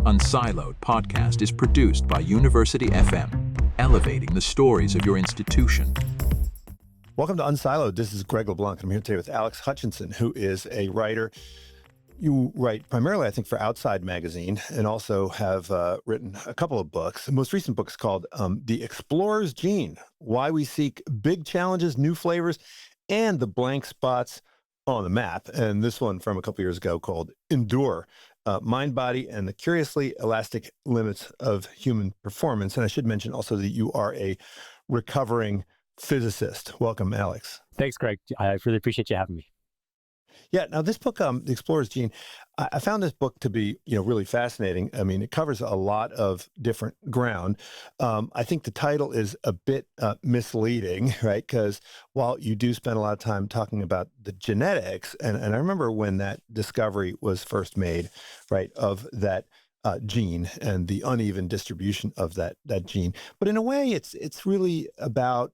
unSILOed podcast is produced by University FM, elevating the stories of your institution. Welcome to unSILOed. This is Greg LeBlanc. I'm here today with Alex Hutchinson, who is a writer. You write primarily, I think, for Outside magazine, and also have written a couple of books. The most recent book is called The Explorer's Gene: Why We Seek Big Challenges, New Flavors, and the Blank Spots on the Map. And this one from a couple years ago called Endure: Mind, Body, and the Curiously Elastic Limits of Human Performance. And I should mention also that you are a recovering physicist. Welcome, Alex. Thanks, Greg. I really appreciate you having me. Yeah. Now, this book, The Explorer's Gene, I found this book to be, really fascinating. I mean, it covers a lot of different ground. I think the title is a bit misleading, right? Because while you do spend a lot of time talking about the genetics, and I remember when that discovery was first made, right, of that gene and the uneven distribution of that gene. But in a way, it's really about,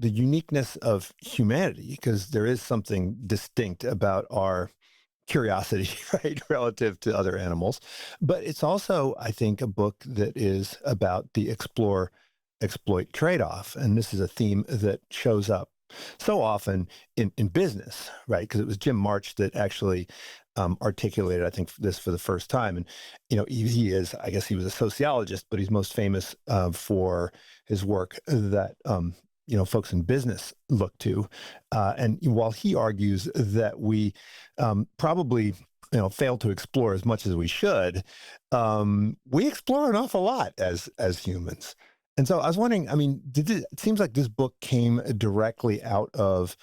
the uniqueness of humanity, because there is something distinct about our curiosity, right, relative to other animals. But it's also, I think, a book that is about the explore-exploit trade-off. And this is a theme that shows up so often in business, right? Because it was Jim March that actually articulated, I think, this for the first time. And, he is, I guess he was a sociologist, but he's most famous for his work that, folks in business look to. And while he argues that we probably, fail to explore as much as we should, we explore an awful lot as humans. And so I was wondering, it seems like this book came directly out of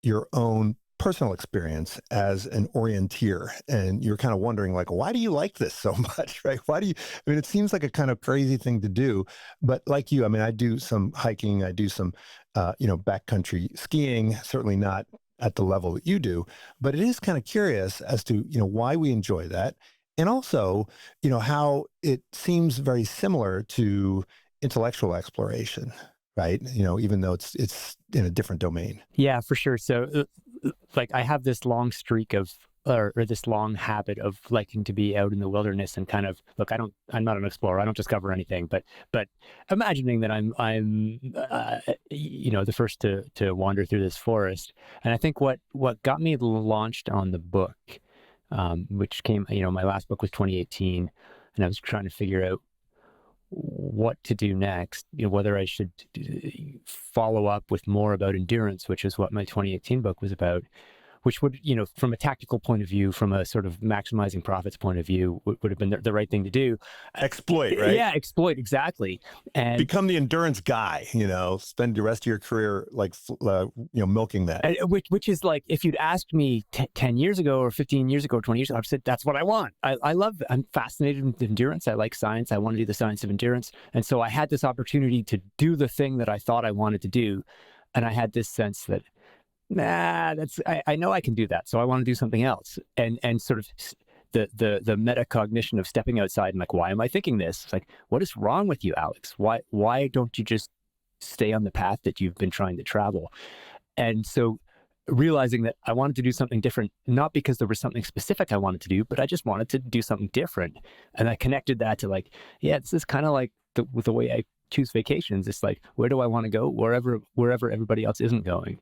your own personal experience as an orienteer, and you're kind of wondering, like, why do you like this so much, right? It seems like a kind of crazy thing to do, but like you, I do some hiking, I do some, backcountry skiing, certainly not at the level that you do, but it is kind of curious as to, why we enjoy that. And also, how it seems very similar to intellectual exploration, right? Even though it's in a different domain. Yeah, for sure. So I have this long streak of, or this long habit of liking to be out in the wilderness and kind of, I'm not an explorer. I don't discover anything, but imagining that I'm the first to wander through this forest. And I think what got me launched on the book, which came, my last book was 2018, and I was trying to figure out what to do next, whether I should follow up with more about endurance, which is what my 2018 book was about, which would, from a tactical point of view, from a sort of maximizing profits point of view, would have been the right thing to do. Exploit, right? Yeah, exploit, exactly. And become the endurance guy, spend the rest of your career milking that. Which is like, if you'd asked me 10 years ago or 15 years ago or 20 years ago, I've said, that's what I want. I'm fascinated with endurance. I like science. I want to do the science of endurance. And so I had this opportunity to do the thing that I thought I wanted to do. And I had this sense that, I know I can do that. So I want to do something else. And sort of the metacognition of stepping outside and like, why am I thinking this? It's like, what is wrong with you, Alex? Why don't you just stay on the path that you've been trying to travel? And so realizing that I wanted to do something different, not because there was something specific I wanted to do, but I just wanted to do something different. And I connected that to this is kind of like with the way I choose vacations. It's like, where do I want to go? Wherever everybody else isn't going.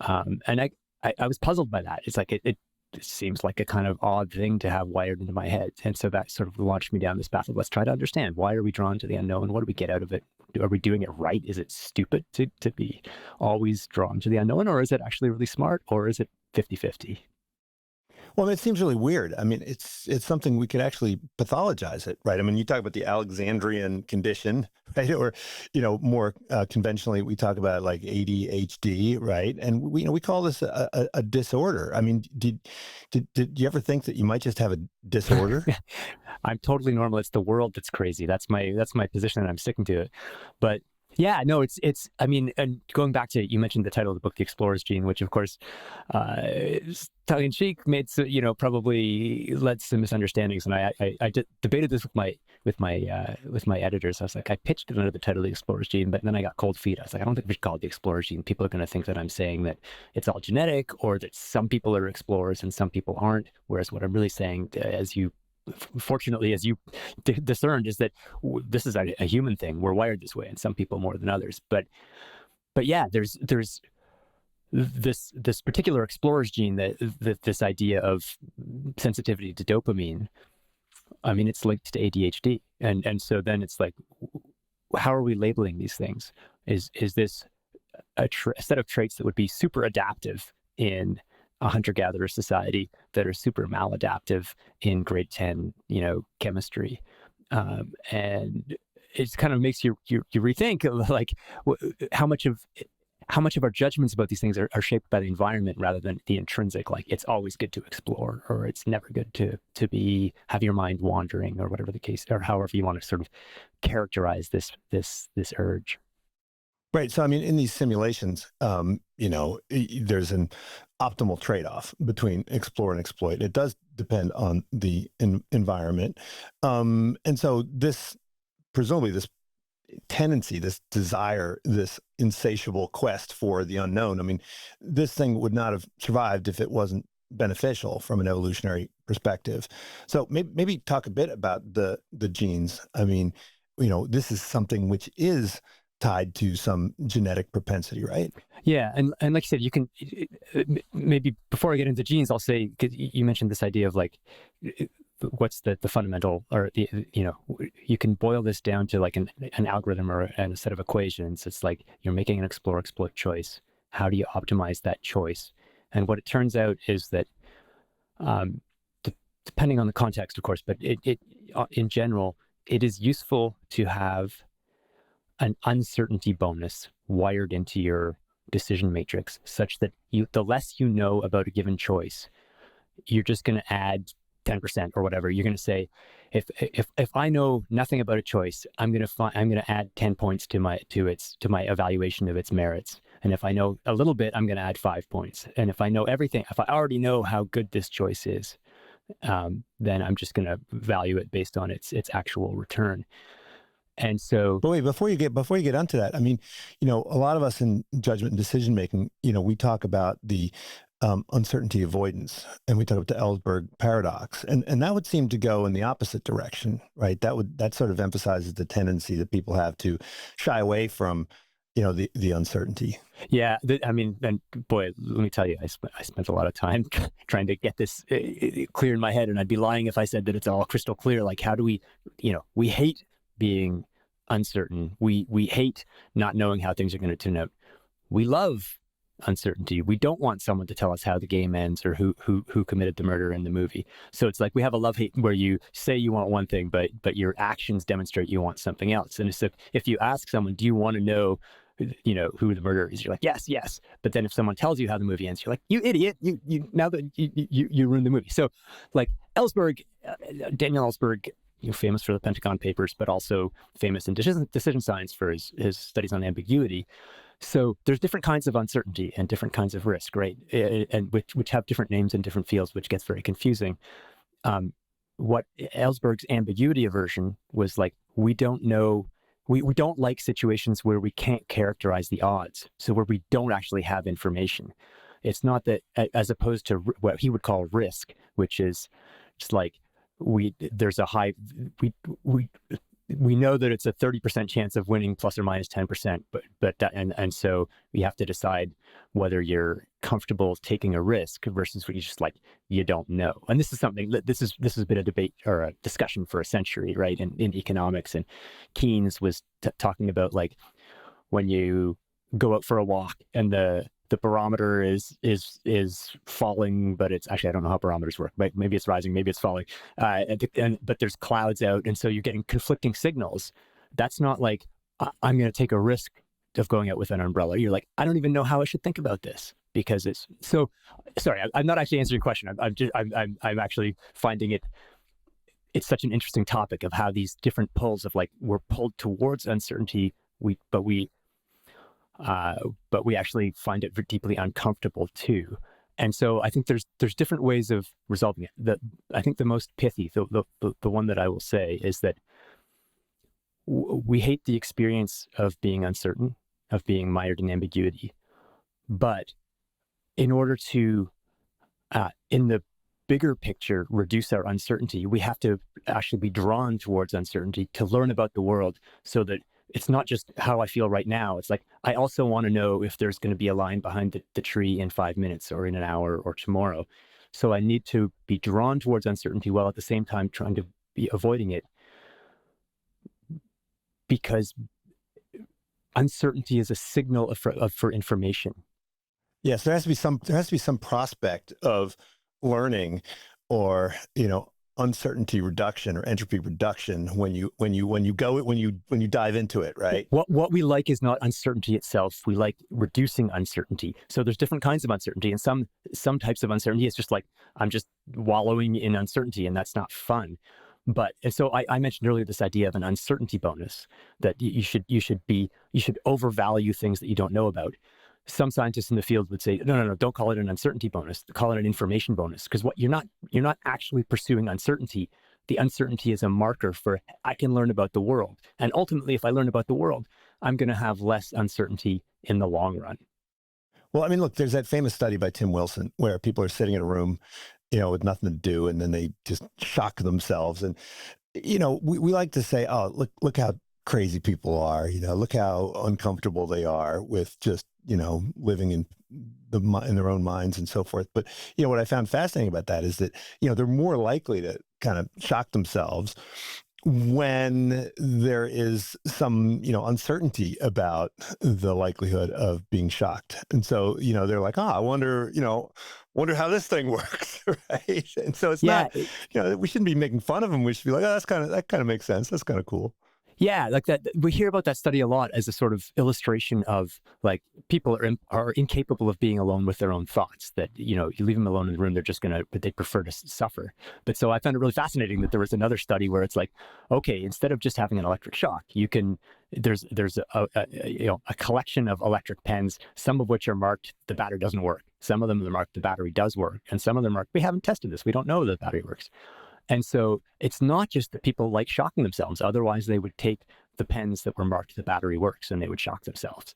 And I was puzzled by that. It's like, it seems like a kind of odd thing to have wired into my head. And so that sort of launched me down this path of, let's try to understand, why are we drawn to the unknown? What do we get out of it? Are we doing it right? Is it stupid to be always drawn to the unknown, or is it actually really smart, or is it 50-50? Well, it seems really weird. It's something we could actually pathologize it, right? You talk about the Alexandrian condition, right? Or, more conventionally, we talk about like ADHD, right? And we call this a disorder. Did you ever think that you might just have a disorder? I'm totally normal. It's the world that's crazy. That's my position, and I'm sticking to it. But yeah, no, it's, and going back to, you mentioned the title of the book, The Explorer's Gene, which of course, tongue in cheek, probably led to some misunderstandings. And I debated this with my editors. I was like, I pitched it under the title, The Explorer's Gene, but then I got cold feet. I was like, I don't think we should call it The Explorer's Gene. People are going to think that I'm saying that it's all genetic, or that some people are explorers and some people aren't. Whereas what I'm really saying, as you fortunately, as you discerned, is that this is a human thing. We're wired this way, and some people more than others. But yeah, there's this particular explorer's gene, that this idea of sensitivity to dopamine. I mean, it's linked to ADHD, and so then it's like, how are we labeling these things? Is this a set of traits that would be super adaptive in a hunter-gatherer society that are super maladaptive in grade 10, chemistry, and it kind of makes you rethink, like, how much of our judgments about these things are shaped by the environment rather than the intrinsic. Like, it's always good to explore, or it's never good to have your mind wandering, or whatever the case, or however you want to sort of characterize this urge. Right. So, I mean, in these simulations, there's an optimal trade-off between explore and exploit. It does depend on the environment. And so presumably this tendency, this desire, this insatiable quest for the unknown, I mean, this thing would not have survived if it wasn't beneficial from an evolutionary perspective. So maybe talk a bit about the genes. I mean, this is something which is tied to some genetic propensity, right? Yeah, and like you said, you can, maybe before I get into genes, I'll say, because you mentioned this idea of like, what's the fundamental, or you can boil this down to like an algorithm or a set of equations. It's like, you're making an explore exploit choice. How do you optimize that choice? And what it turns out is that, depending on the context, of course, but it in general, it is useful to have an uncertainty bonus wired into your decision matrix, such that the less you know about a given choice, you're just going to add 10% or whatever. You're going to say, if I know nothing about a choice, I'm going to add 10 points to my evaluation of its merits. And if I know a little bit, I'm going to add 5 points. And if I know everything, if I already know how good this choice is, then I'm just going to value it based on its actual return. And so, but wait, before you get onto that, I mean, a lot of us in judgment and decision making, we talk about the uncertainty avoidance, and we talk about the Ellsberg paradox, and that would seem to go in the opposite direction, right? That sort of emphasizes the tendency that people have to shy away from, the uncertainty. Yeah, and boy, let me tell you, I spent a lot of time trying to get this clear in my head, and I'd be lying if I said that it's all crystal clear. Like, how do we hate being uncertain. We hate not knowing how things are going to turn out. We love uncertainty. We don't want someone to tell us how the game ends or who committed the murder in the movie. So it's like we have a love-hate where you say you want one thing, but your actions demonstrate you want something else. And so if you ask someone, do you want to know who the murderer is? You're like, yes. But then if someone tells you how the movie ends, you're like, you idiot, you now that you ruined the movie. So like Daniel Ellsberg, famous for the Pentagon Papers, but also famous in decision science for his studies on ambiguity. So there's different kinds of uncertainty and different kinds of risk, right? And which have different names in different fields, which gets very confusing. What Ellsberg's ambiguity aversion was like, we don't know, we don't like situations where we can't characterize the odds. So where we don't actually have information. It's not that, as opposed to what he would call risk, which is just like, we know that it's a 30% chance of winning plus or minus 10%, but so we have to decide whether you're comfortable taking a risk versus what you just like, you don't know. And this is something that this has been a debate or a discussion for a century, right? In economics, and Keynes was talking about like when you go out for a walk and the barometer is falling, but it's actually, I don't know how barometers work. Maybe it's rising, maybe it's falling. But there's clouds out, and so you're getting conflicting signals. That's not like I'm going to take a risk of going out with an umbrella. You're like, I don't even know how I should think about this because it's so. Sorry, I'm not actually answering your question. I'm actually finding it's such an interesting topic of how these different pulls of like we're pulled towards uncertainty. But we actually find it deeply uncomfortable too. And so I think there's different ways of resolving it. I think the most pithy, the one that I will say is that we hate the experience of being uncertain, of being mired in ambiguity. But in order to, in the bigger picture reduce our uncertainty, we have to actually be drawn towards uncertainty to learn about the world, so that it's not just how I feel right now. It's like, I also want to know if there's going to be a line behind the tree in 5 minutes or in an hour or tomorrow. So I need to be drawn towards uncertainty while at the same time trying to be avoiding it, because uncertainty is a signal for information. Yes, there has to be some prospect of learning, or uncertainty reduction or entropy reduction when you dive into it, right? What we like is not uncertainty itself. We like reducing uncertainty. So there's different kinds of uncertainty, and some types of uncertainty is just like, I'm just wallowing in uncertainty, and that's not fun. And so I mentioned earlier this idea of an uncertainty bonus, that you should overvalue things that you don't know about. Some scientists in the field would say, no, don't call it an uncertainty bonus. Call it an information bonus, because you're not actually pursuing uncertainty. The uncertainty is a marker for, I can learn about the world. And ultimately, if I learn about the world, I'm going to have less uncertainty in the long run. Well, I mean, look, there's that famous study by Tim Wilson where people are sitting in a room, with nothing to do, and then they just shock themselves. And, we like to say, oh, look how crazy people are, look how uncomfortable they are with just, living in their own minds and so forth. But, what I found fascinating about that is that, they're more likely to kind of shock themselves when there is some, uncertainty about the likelihood of being shocked. And so, they're like, I wonder how this thing works, right? And so it's not, we shouldn't be making fun of them. We should be like, that kind of makes sense. That's kind of cool. Yeah, like that. We hear about that study a lot as a sort of illustration of, like, people are incapable of being alone with their own thoughts. That, you leave them alone in the room, they prefer to suffer. But so I found it really fascinating that there was another study where it's like, okay, instead of just having an electric shock, there's a collection of electric pens, some of which are marked the battery doesn't work, some of them are marked the battery does work, and some of them are, we haven't tested this, we don't know the battery works. And so it's not just that people like shocking themselves. Otherwise, they would take the pens that were marked the battery works and they would shock themselves.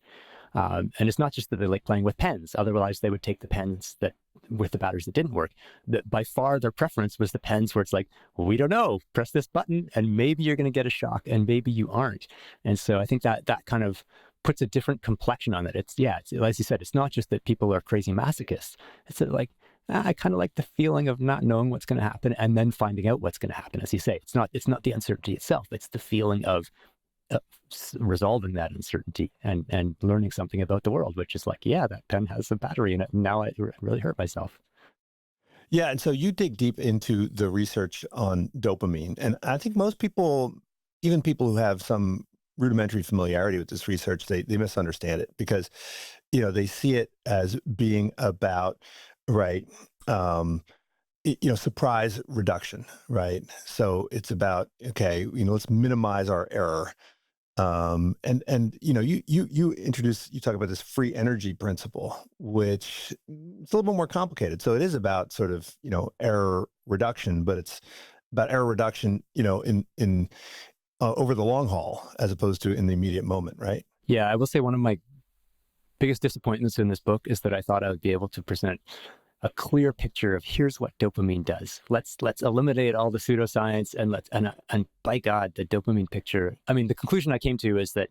And it's not just that they like playing with pens. Otherwise, they would take the pens that with the batteries that didn't work. That by far their preference was the pens where it's like, well, we don't know, press this button and maybe you're going to get a shock and maybe you aren't. And so I think that kind of puts a different complexion on it. It's as you said, it's not just that people are crazy masochists. It's like, I kind of like the feeling of not knowing what's going to happen and then finding out what's going to happen. As you say, it's not the uncertainty itself. It's the feeling of resolving that uncertainty and learning something about the world, which is like, yeah, that pen has a battery in it. And now I really hurt myself. Yeah. And so you dig deep into the research on dopamine. And I think most people, even people who have some rudimentary familiarity with this research, they misunderstand it because, they see it as being about, right, surprise reduction, right? So it's about, okay, let's minimize our error. You talk about this free energy principle, which it's a little bit more complicated. So it is about sort of, error reduction, but it's about error reduction, in over the long haul, as opposed to in the immediate moment, right? Yeah, I will say one of my biggest disappointments in this book is that I thought I would be able to present a clear picture of here's what dopamine does. Let's eliminate all the pseudoscience and by God, the dopamine picture. I mean, the conclusion I came to is that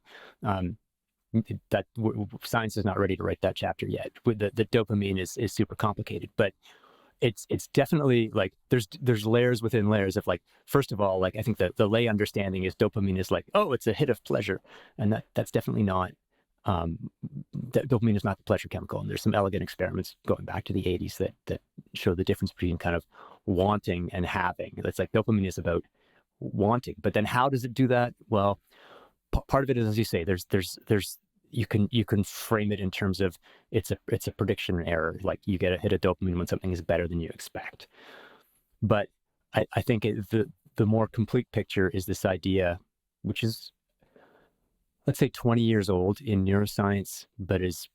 science is not ready to write that chapter yet. The dopamine is super complicated, but it's definitely like there's layers within layers of, like, first of all, like, I think that the lay understanding is dopamine is like, oh, it's a hit of pleasure, and that's definitely not. That dopamine is not the pleasure chemical, and there's some elegant experiments going back to the 80s that show the difference between kind of wanting and having. It's like dopamine is about wanting, but then how does it do that? Well, part of it is, as you say, there's you can frame it in terms of it's a prediction error. Like, you get a hit of dopamine when something is better than you expect. But I think the more complete picture is this idea, which is, let's say, 20 years old in neuroscience, but is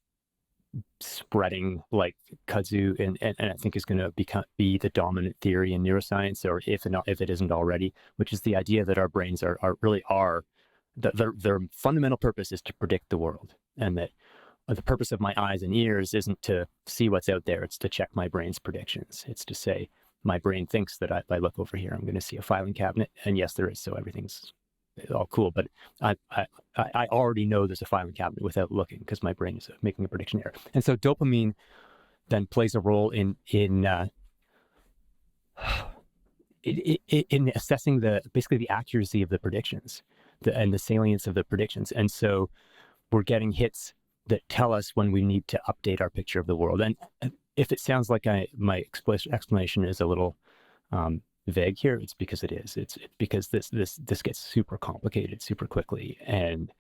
spreading like kudzu, and I think is going to be the dominant theory in neuroscience, or if it isn't already, which is the idea that our brains are their fundamental purpose is to predict the world, and that the purpose of my eyes and ears isn't to see what's out there, it's to check my brain's predictions. It's to say, my brain thinks that if I look over here, I'm going to see a filing cabinet, and yes, there is. So everything's all cool, but I already know there's a filing cabinet without looking because my brain is making a prediction error. And so dopamine then plays a role in assessing basically the accuracy of the predictions and the salience of the predictions. And so we're getting hits that tell us when we need to update our picture of the world. And if it sounds like my explanation is a little vague here, it's because it is. It's because this gets super complicated super quickly, and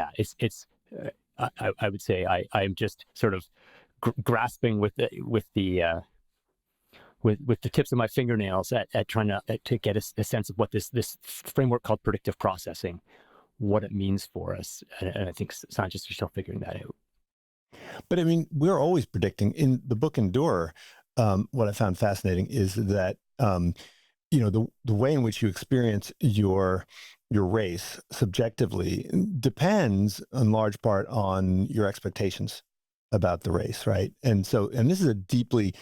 it's I would say I'm just sort of grasping with the tips of my fingernails at trying to get a sense of what this framework called predictive processing, what it means for us. And I think scientists are still figuring that out. But I mean, we're always predicting. In the book Endure, what I found fascinating is that, the way in which you experience your race subjectively depends in large part on your expectations about the race, right? And this is a deeply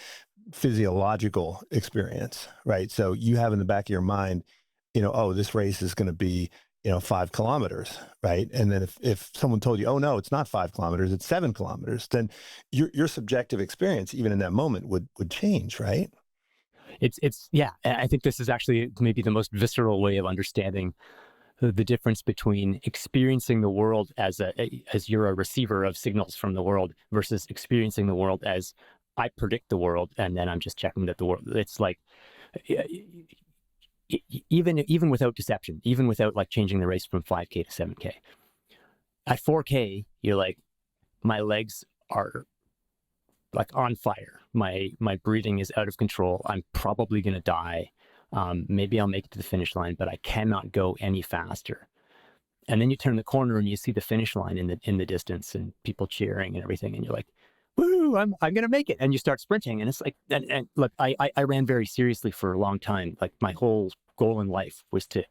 physiological experience, right? So you have in the back of your mind, this race is going to be 5 kilometers, right? And then if someone told you, oh no, it's not 5 kilometers, it's 7 kilometers, then your subjective experience, even in that moment, would change, right? Yeah. I think this is actually maybe the most visceral way of understanding the difference between experiencing the world as you're a receiver of signals from the world versus experiencing the world as I predict the world and then I'm just checking that the world. It's like even without deception, even without like changing the race from 5K to 7K. At 4K, you're like, my legs are like on fire. My breathing is out of control. I'm probably going to die. Maybe I'll make it to the finish line, but I cannot go any faster. And then you turn the corner and you see the finish line in the distance and people cheering and everything. And you're like, woo, I'm going to make it. And you start sprinting. And it's like, and look, I ran very seriously for a long time. Like my whole goal in life was to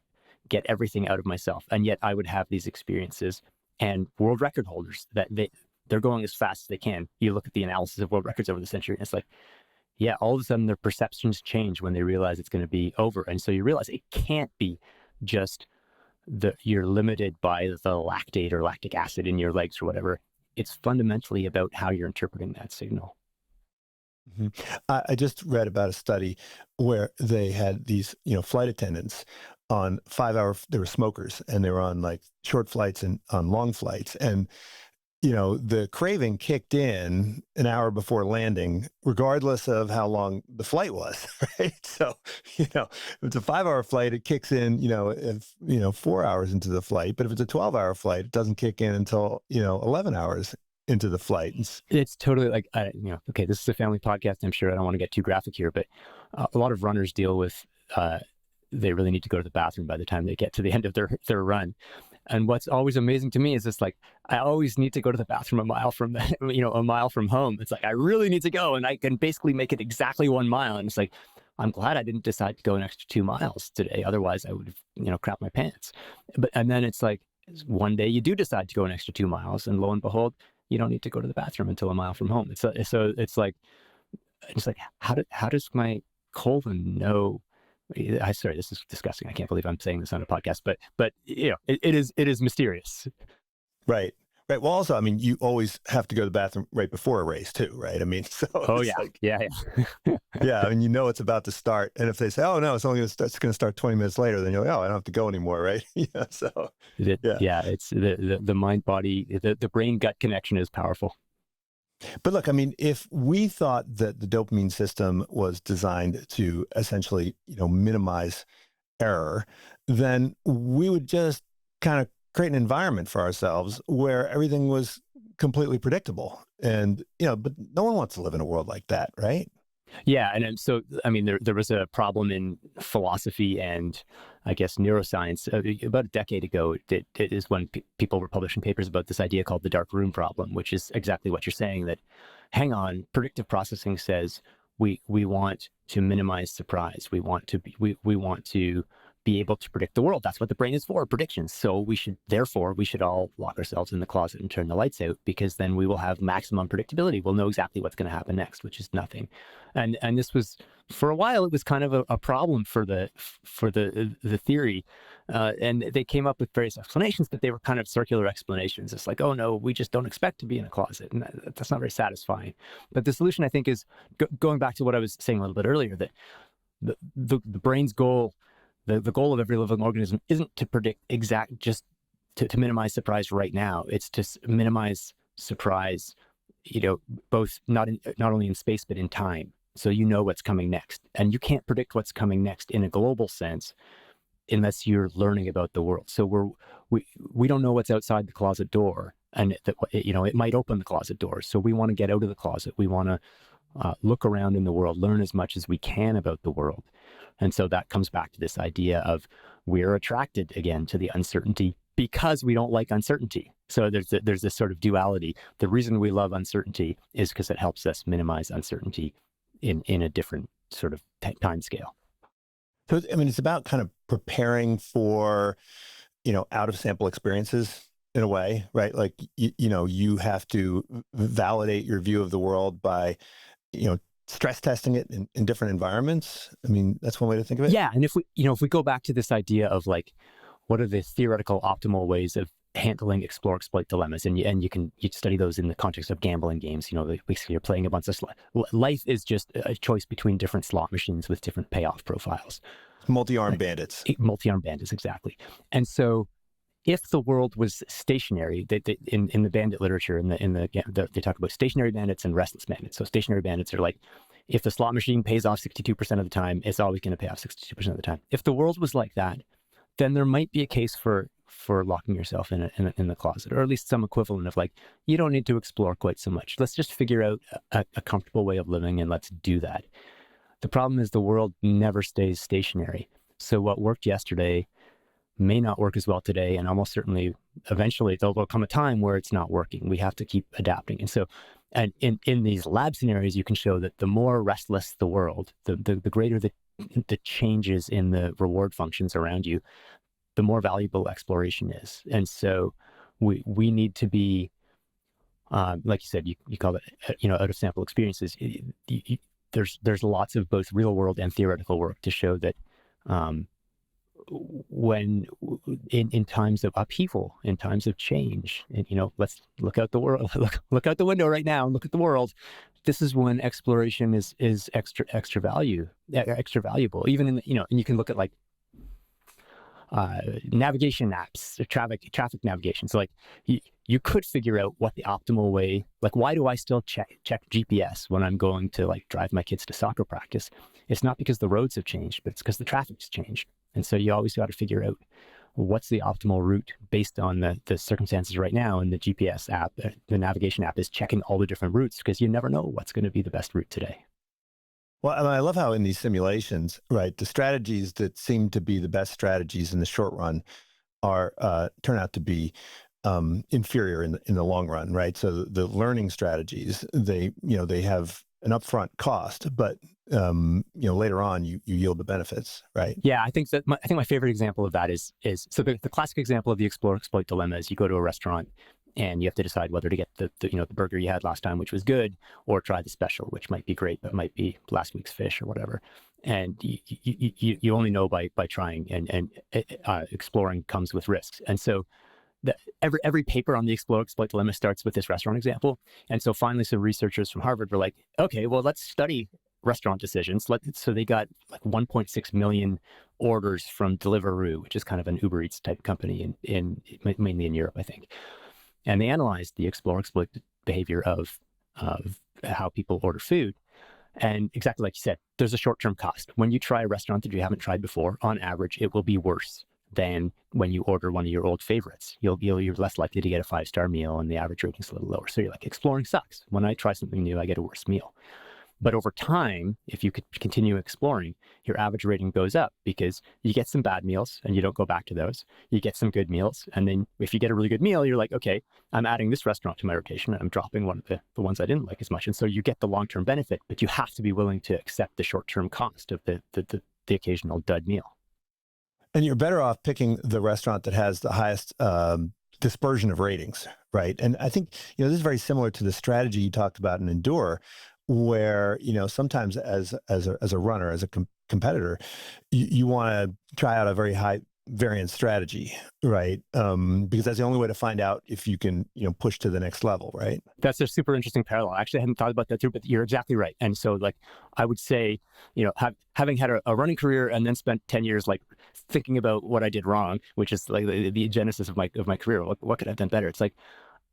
get everything out of myself. And yet I would have these experiences, and world record holders that they're going as fast as they can. You look at the analysis of world records over the century, and it's like, yeah, all of a sudden their perceptions change when they realize it's going to be over. And so you realize it can't be just you're limited by the lactate or lactic acid in your legs or whatever. It's fundamentally about how you're interpreting that signal. Mm-hmm. I just read about a study where they had these, flight attendants on 5-hour, they were smokers, and they were on like short flights and on long flights. And, the craving kicked in an hour before landing, regardless of how long the flight was, right? So, if it's a 5-hour flight, it kicks in, 4 hours into the flight. But if it's a 12-hour flight, it doesn't kick in until, 11 hours into the flight. It's totally like, okay, this is a family podcast. I'm sure I don't want to get too graphic here, but a lot of runners deal with, they really need to go to the bathroom by the time they get to the end of their run. And what's always amazing to me is this, like, I always need to go to the bathroom a mile from home. It's like, I really need to go, and I can basically make it exactly 1 mile. And it's like, I'm glad I didn't decide to go an extra 2 miles today. Otherwise I would have, crapped my pants. And then it's like, one day you do decide to go an extra 2 miles, and lo and behold, you don't need to go to the bathroom until a mile from home. So it's like how does my colon know? Sorry, this is disgusting. I can't believe I'm saying this on a podcast, but it is mysterious. Right. Well, also, I mean, you always have to go to the bathroom right before a race too, right? I mean, so yeah. Yeah, I mean, it's about to start, and if they say, "Oh no, it's going to start 20 minutes later," then you're like, "Oh, I don't have to go anymore," right? Yeah. So it's the mind body, the brain gut connection is powerful. But look, I mean, if we thought that the dopamine system was designed to essentially, minimize error, then we would just kind of create an environment for ourselves where everything was completely predictable. And, but no one wants to live in a world like that, right? Yeah. And so, I mean, there was a problem in philosophy and I guess neuroscience about a decade ago. It is when people were publishing papers about this idea called the dark room problem, which is exactly what you're saying, that, hang on, predictive processing says we want to minimize surprise. We want to be able to predict the world. That's what the brain is for, predictions. So we should all lock ourselves in the closet and turn the lights out, because then we will have maximum predictability. We'll know exactly what's going to happen next, which is nothing. And this was, for a while, it was kind of a problem for the theory. And they came up with various explanations, but they were kind of circular explanations. It's like, oh no, we just don't expect to be in a closet. And that's not very satisfying. But the solution, I think, is going back to what I was saying a little bit earlier, that the brain's goal, the goal of every living organism isn't to predict just to minimize surprise right now. It's to minimize surprise, both not only in space, but in time. So you know what's coming next. And you can't predict what's coming next in a global sense unless you're learning about the world. So we don't know what's outside the closet door, and it might open the closet door. So we want to get out of the closet. We want to look around in the world, learn as much as we can about the world. And so that comes back to this idea of we're attracted again to the uncertainty because we don't like uncertainty. So there's this sort of duality. The reason we love uncertainty is because it helps us minimize uncertainty in a different sort of time scale. So, I mean, it's about kind of preparing for, out of sample experiences in a way, right? Like, you have to validate your view of the world by, stress testing it in different environments. I mean, that's one way to think of it. Yeah. And if we go back to this idea of like, what are the theoretical optimal ways of handling explore exploit dilemmas, and you study those in the context of gambling games. Basically you're playing a bunch of life is just a choice between different slot machines with different payoff profiles. Multi-armed bandits. Multi-armed bandits, exactly. And so if the world was stationary, in the bandit literature, they talk about stationary bandits and restless bandits. So stationary bandits are like, if the slot machine pays off 62% of the time, it's always going to pay off 62% of the time. If the world was like that, then there might be a case for locking yourself in the closet, or at least some equivalent of like, you don't need to explore quite so much. Let's just figure out a comfortable way of living, and let's do that. The problem is the world never stays stationary. So what worked yesterday may not work as well today, and almost certainly eventually there'll come a time where it's not working. We have to keep adapting. And so, and in these lab scenarios, you can show that the more restless the world, the greater the changes in the reward functions around you, the more valuable exploration is. And so we need to be, like you said, you call it, out of sample experiences. There's lots of both real world and theoretical work to show that when in times of upheaval, in times of change, and let's look out the world, look out the window right now and look at the world. This is when exploration is extra valuable. Even in and you can look at like navigation apps, traffic navigation. So like you could figure out what the optimal way, like why do I still check GPS when I'm going to like drive my kids to soccer practice? It's not because the roads have changed, but it's because the traffic's changed. And so you always got to figure out what's the optimal route based on the circumstances right now. And the GPS app, the navigation app, is checking all the different routes because you never know what's going to be the best route today. Well, and I love how in these simulations, right, the strategies that seem to be the best strategies in the short run are turn out to be inferior in the long run, right? So the learning strategies, they have an upfront cost, but later on you yield the benefits, right? Yeah, I think my favorite example of that is so the classic example of the explore exploit dilemma is you go to a restaurant and you have to decide whether to get the burger you had last time, which was good, or try the special, which might be great, but might be last week's fish or whatever. And you only know by trying, and exploring comes with risks. And so every paper on the explore exploit dilemma starts with this restaurant example. And so finally, some researchers from Harvard were like, okay, well, let's study restaurant decisions. So they got like 1.6 million orders from Deliveroo, which is kind of an Uber Eats type company mainly in Europe, I think. And they analyzed the explore exploit behavior of how people order food. And exactly like you said, there's a short-term cost. When you try a restaurant that you haven't tried before, on average, it will be worse than when you order one of your old favorites. You're less likely to get a 5-star meal, and the average rating's a little lower. So you're like, exploring sucks. When I try something new, I get a worse meal. But over time, if you could continue exploring, your average rating goes up because you get some bad meals and you don't go back to those. You get some good meals. And then if you get a really good meal, you're like, okay, I'm adding this restaurant to my rotation and I'm dropping one of the ones I didn't like as much. And so you get the long-term benefit, but you have to be willing to accept the short-term cost of the occasional dud meal. And you're better off picking the restaurant that has the highest dispersion of ratings, right? And I think, this is very similar to the strategy you talked about in Endure, where, sometimes as a runner, as a competitor, you want to try out a very high variance strategy, right? Because that's the only way to find out if you can, push to the next level, right? That's a super interesting parallel. Actually, I hadn't thought about that too, but you're exactly right. And so, I would say, having had a running career and then spent 10 years thinking about what I did wrong, which is the genesis of my career. What could I have done better? It's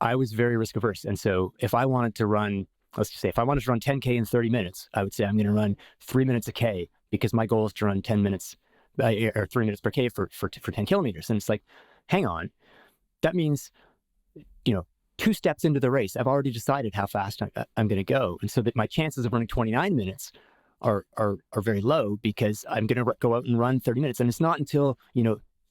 I was very risk averse, and so if I wanted to run, let's just say, if I wanted to run 10K in 30 minutes, I would say I'm going to run 3 minutes a K, because my goal is to run 10 minutes or 3 minutes per K for 10 kilometers. And it's hang on, that means, 2 steps into the race, I've already decided how fast I'm going to go. And so that my chances of running 29 minutes are very low, because I'm going to go out and run 30 minutes. And it's not until,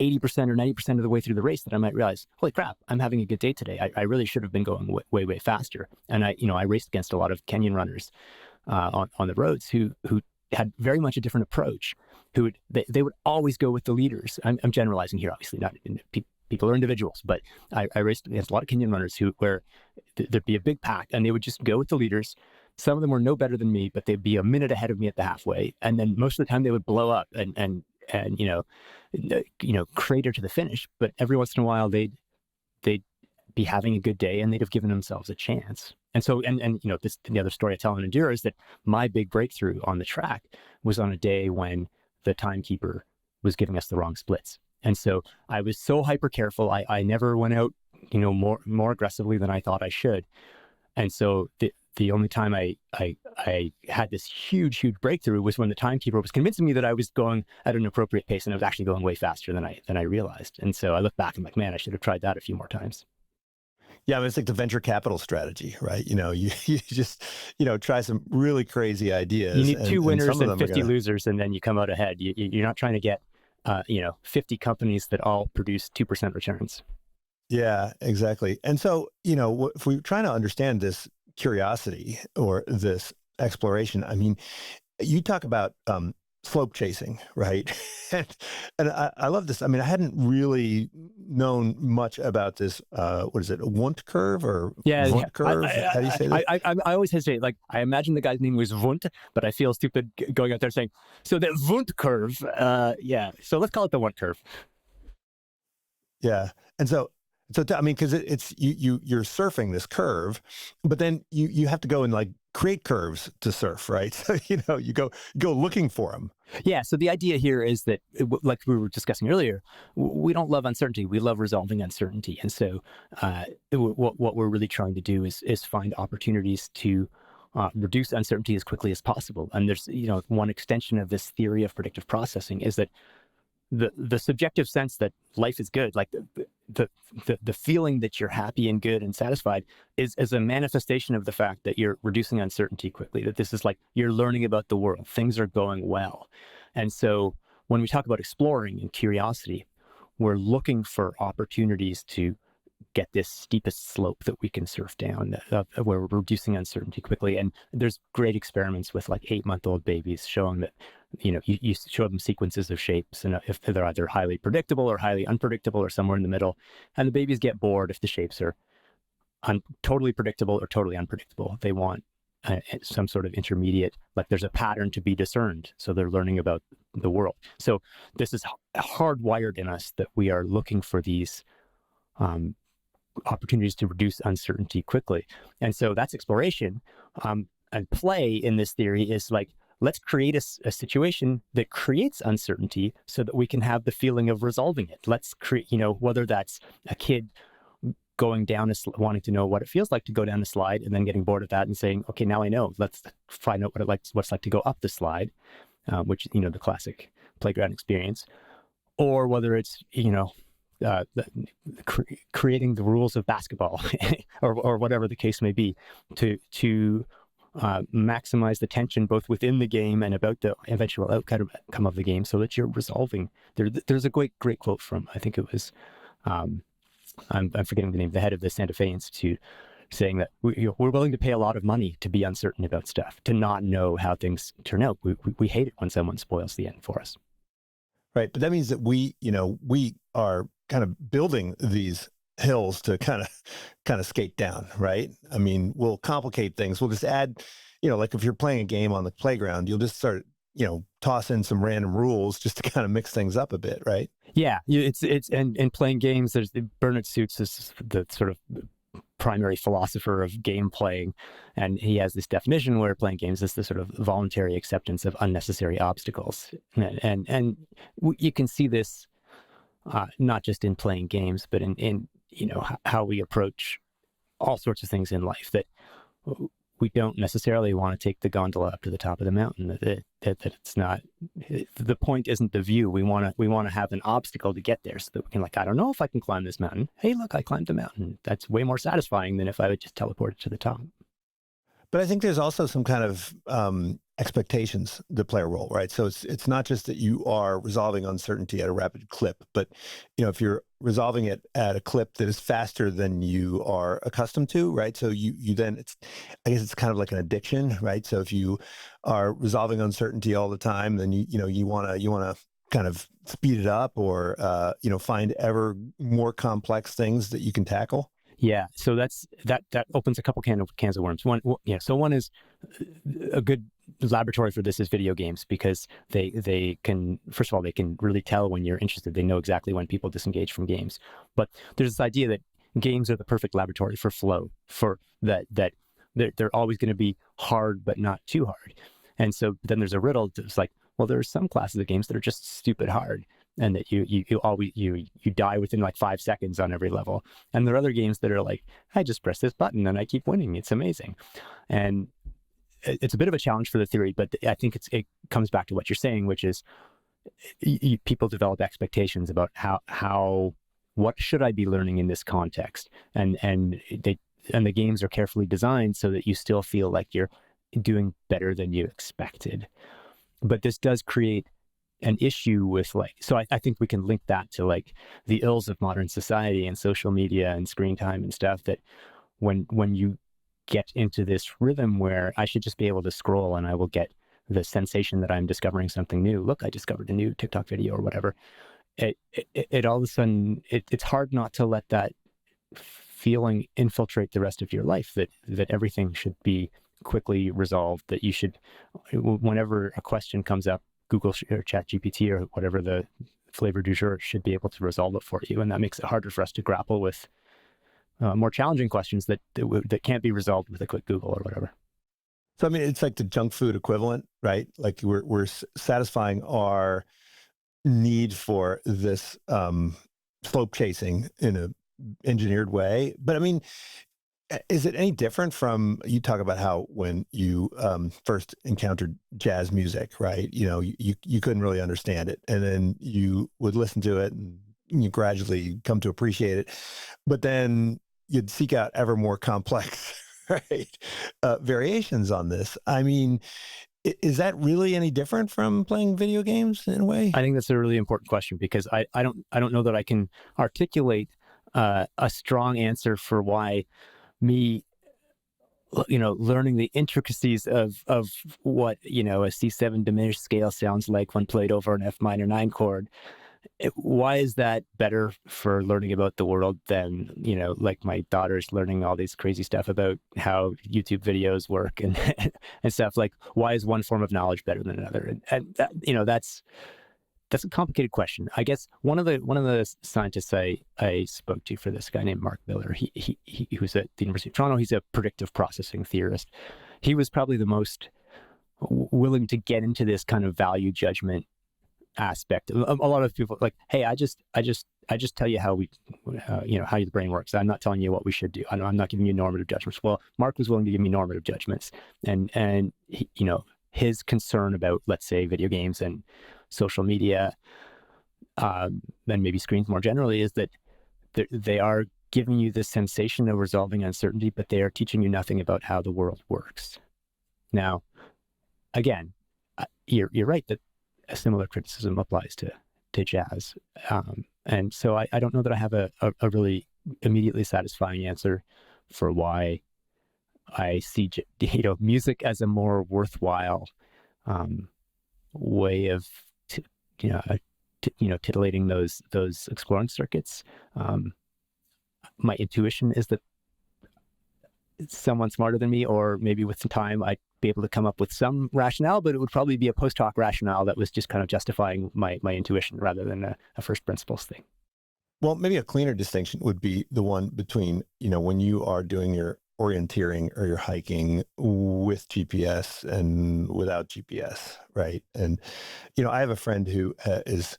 80% or 90% of the way through the race that I might realize, holy crap, I'm having a good day today. I really should have been going way faster. And I raced against a lot of Kenyan runners on the roads who had very much a different approach, they would always go with the leaders. I'm generalizing here, obviously, not people are individuals, but I raced against a lot of Kenyan runners where there'd be a big pack and they would just go with the leaders. Some of them were no better than me, but they'd be a minute ahead of me at the halfway. And then most of the time they would blow up and crater to the finish. But every once in a while they'd be having a good day and they'd have given themselves a chance. And so, the other story I tell in Endure is that my big breakthrough on the track was on a day when the timekeeper was giving us the wrong splits. And so I was so hyper careful. I never went out, more aggressively than I thought I should. And so the only time I had this huge breakthrough was when the timekeeper was convincing me that I was going at an appropriate pace, and I was actually going way faster than I realized. And so I look back and I'm like, man, I should have tried that a few more times. Yeah, it's like the venture capital strategy, right? You just, try some really crazy ideas. You need 2 winners and 50 losers, and then you come out ahead. You're not trying to get, 50 companies that all produce 2% returns. Yeah, exactly. And so, if we're trying to understand this curiosity or this exploration, I mean, you talk about slope chasing, right? and I love this. I mean, I hadn't really known much about this. What is it? A Wundt curve or Wundt curve? How do you say that? I always hesitate. I imagine the guy's name was Wundt, but I feel stupid going out there saying, so the Wundt curve. Yeah. So let's call it the Wundt curve. Yeah. And so I mean, because it's you're surfing this curve, but then you have to go and create curves to surf, right? So you go looking for them. Yeah. So the idea here is that, like we were discussing earlier, we don't love uncertainty. We love resolving uncertainty. And so what we're really trying to do is find opportunities to reduce uncertainty as quickly as possible. And there's one extension of this theory of predictive processing is that the subjective sense that life is good, like the feeling that you're happy and good and satisfied is a manifestation of the fact that you're reducing uncertainty quickly, that this is you're learning about the world, things are going well. And so when we talk about exploring and curiosity, we're looking for opportunities to get this steepest slope that we can surf down, where we're reducing uncertainty quickly. And there's great experiments with 8-month-old babies showing that, you show them sequences of shapes, and if they're either highly predictable or highly unpredictable or somewhere in the middle, and the babies get bored if the shapes are totally predictable or totally unpredictable. They want some sort of intermediate, there's a pattern to be discerned. So they're learning about the world. So this is hardwired in us that we are looking for these opportunities to reduce uncertainty quickly. And so that's exploration. And play in this theory is let's create a situation that creates uncertainty so that we can have the feeling of resolving it. Let's create, whether that's a kid going down, wanting to know what it feels like to go down a slide and then getting bored of that and saying, okay, now I know, let's find out what it's like to go up the slide, which, the classic playground experience. Or whether it's, creating the rules of basketball or whatever the case may be to maximize the tension both within the game and about the eventual outcome of the game, so that you're resolving. There's a great quote from, I think it was, I'm forgetting the name, the head of the Santa Fe Institute, saying that we're willing to pay a lot of money to be uncertain about stuff, to not know how things turn out. We hate it when someone spoils the end for us. Right. But that means that we are kind of building these hills to kind of skate down, right? I mean, we'll complicate things. We'll just add, like if you're playing a game on the playground, you'll just start, toss in some random rules just to kind of mix things up a bit, right? Yeah, and playing games. There's Bernard Suits is the sort of primary philosopher of game playing, and he has this definition where playing games is the sort of voluntary acceptance of unnecessary obstacles, and you can see this not just in playing games, but in how we approach all sorts of things in life, that we don't necessarily want to take the gondola up to the top of the mountain. That it's not, the point isn't the view. We want to have an obstacle to get there, so that we can, like, I don't know if I can climb this mountain. Hey, look, I climbed the mountain. That's way more satisfying than if I would just teleport it to the top. But I think there's also some kind of expectations that play a role, right? So it's not just that you are resolving uncertainty at a rapid clip, but if you're resolving it at a clip that is faster than you are accustomed to, right? So you then I guess it's kind of like an addiction, right? So if you are resolving uncertainty all the time, then you want to kind of speed it up, or find ever more complex things that you can tackle. Yeah, so that opens a couple cans of worms. One is a good laboratory for this is video games, because they can, first of all, they can really tell when you're interested. They know exactly when people disengage from games. But there's this idea that games are the perfect laboratory for flow, for that they're always going to be hard but not too hard. And so then there's a riddle that's like, well, there are some classes of games that are just stupid hard, and that you die within like 5 seconds on every level. And there are other games that are like, I just press this button and I keep winning. It's amazing. And it's a bit of a challenge for the theory, but I think it comes back to what you're saying, which is people develop expectations about what should I be learning in this context, and the games are carefully designed so that you still feel like you're doing better than you expected. But this does create an issue with, like, so I think we can link that to like the ills of modern society and social media and screen time and stuff, that when you get into this rhythm where I should just be able to scroll and I will get the sensation that I'm discovering something new. Look, I discovered a new TikTok video or whatever. It all of a sudden, it's hard not to let that feeling infiltrate the rest of your life, that everything should be quickly resolved, that you should, whenever a question comes up, Google or ChatGPT or whatever the flavor du jour should be able to resolve it for you. And that makes it harder for us to grapple with more challenging questions that can't be resolved with a quick Google or whatever. So, I mean, it's like the junk food equivalent, right? Like we're satisfying our need for this slope chasing in a engineered way. But I mean, is it any different from, you talk about how when you first encountered jazz music, right? You couldn't really understand it, and then you would listen to it and you gradually come to appreciate it. But then you'd seek out ever more complex, right, variations on this. I mean, is that really any different from playing video games in a way? I think that's a really important question, because I don't know that I can articulate a strong answer for why me, learning the intricacies of what, a C7 diminished scale sounds like when played over an F minor 9 chord. Why is that better for learning about the world than, like my daughter's learning all these crazy stuff about how YouTube videos work and and stuff? Like, why is one form of knowledge better than another? And that, that's a complicated question. I guess one of the scientists I spoke to for this, guy named Mark Miller, he was at the University of Toronto. He's a predictive processing theorist. He was probably the most willing to get into this kind of value judgment aspect. A lot of people like, hey, I just tell you how how the brain works. I'm not telling you what we should do. I'm not giving you normative judgments. Well, Mark was willing to give me normative judgments, and he, his concern about, let's say, video games and social media, and maybe screens more generally, is that they are giving you the sensation of resolving uncertainty, but they are teaching you nothing about how the world works. Now, again, you're right that a similar criticism applies to jazz. And so I don't know that I have a really immediately satisfying answer for why I see music as a more worthwhile way of titillating those exploring circuits. My intuition is that someone smarter than me, or maybe with some time, I'd be able to come up with some rationale, but it would probably be a post hoc rationale that was just kind of justifying my intuition rather than a first principles thing. Well, maybe a cleaner distinction would be the one between, when you are doing your orienteering or your hiking with GPS and without GPS, right? And, I have a friend who is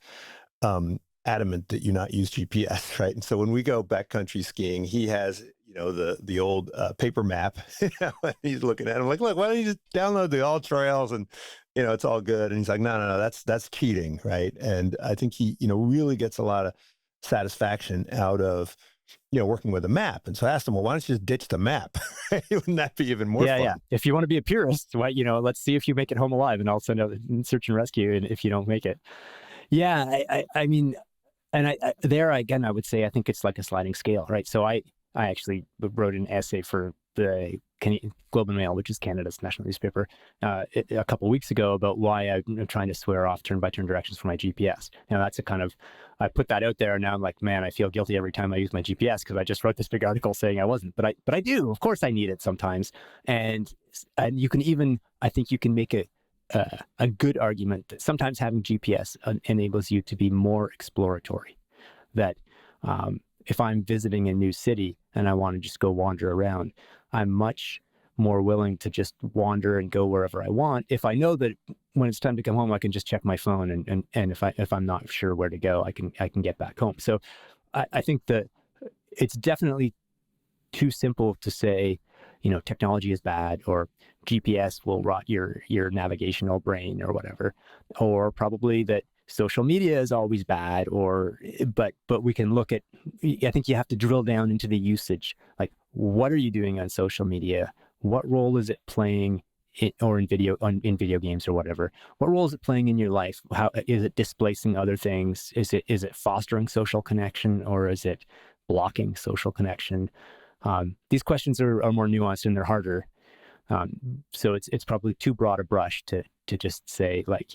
adamant that you not use GPS, right? And so when we go backcountry skiing, he has, the old paper map, and he's looking at it. I'm like, look, why don't you just download the all trails and, it's all good. And he's like, no, that's cheating, right? And I think he, really gets a lot of satisfaction out of, working with a map. And so I asked him, well, why don't you just ditch the map? Wouldn't that be even more fun? Yeah. If you want to be a purist, why, let's see if you make it home alive, and I'll send out search and rescue. And if you don't make it, I mean, and I there again, I would say, I think it's like a sliding scale, right? So I actually wrote an essay for the Globe and Mail, which is Canada's national newspaper, a couple of weeks ago about why I'm trying to swear off turn-by-turn directions for my GPS. That's a kind of, I put that out there, and now I'm like, man, I feel guilty every time I use my GPS because I just wrote this big article saying I wasn't, but I do. Of course, I need it sometimes, and you can even, I think you can make a good argument that sometimes having GPS enables you to be more exploratory. That if I'm visiting a new city and I want to just go wander around, I'm much more willing to just wander and go wherever I want if I know that when it's time to come home, I can just check my phone, and if I'm not sure where to go, I can get back home. So I think that it's definitely too simple to say, technology is bad, or GPS will rot your navigational brain or whatever, or probably that social media is always bad, but we can look at, I think you have to drill down into the usage. Like, what are you doing on social media? What role is it playing in video games or whatever? What role is it playing in your life? How is it displacing other things? Is it fostering social connection, or is it blocking social connection? These questions are more nuanced and they're harder. So it's probably too broad a brush to just say, like,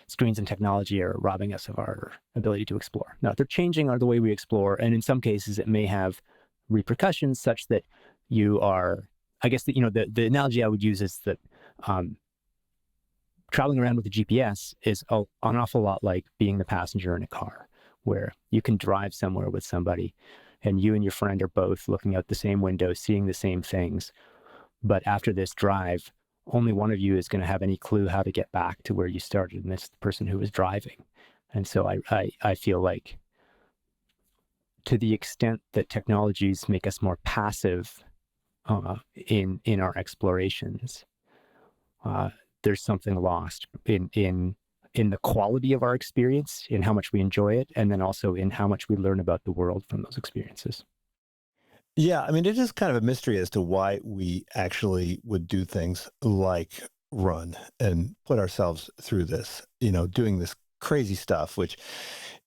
screens and technology are robbing us of our ability to explore. No, they're changing the way we explore. And in some cases, it may have repercussions such that you are, I guess, the analogy I would use is that traveling around with a GPS is an awful lot like being the passenger in a car, where you can drive somewhere with somebody and you and your friend are both looking out the same window, seeing the same things. But after this drive, only one of you is going to have any clue how to get back to where you started, and it's the person who was driving. And so I feel like, to the extent that technologies make us more passive in our explorations, there's something lost in the quality of our experience, in how much we enjoy it, and then also in how much we learn about the world from those experiences. Yeah, I mean, it is kind of a mystery as to why we actually would do things like run and put ourselves through this, doing this crazy stuff, which,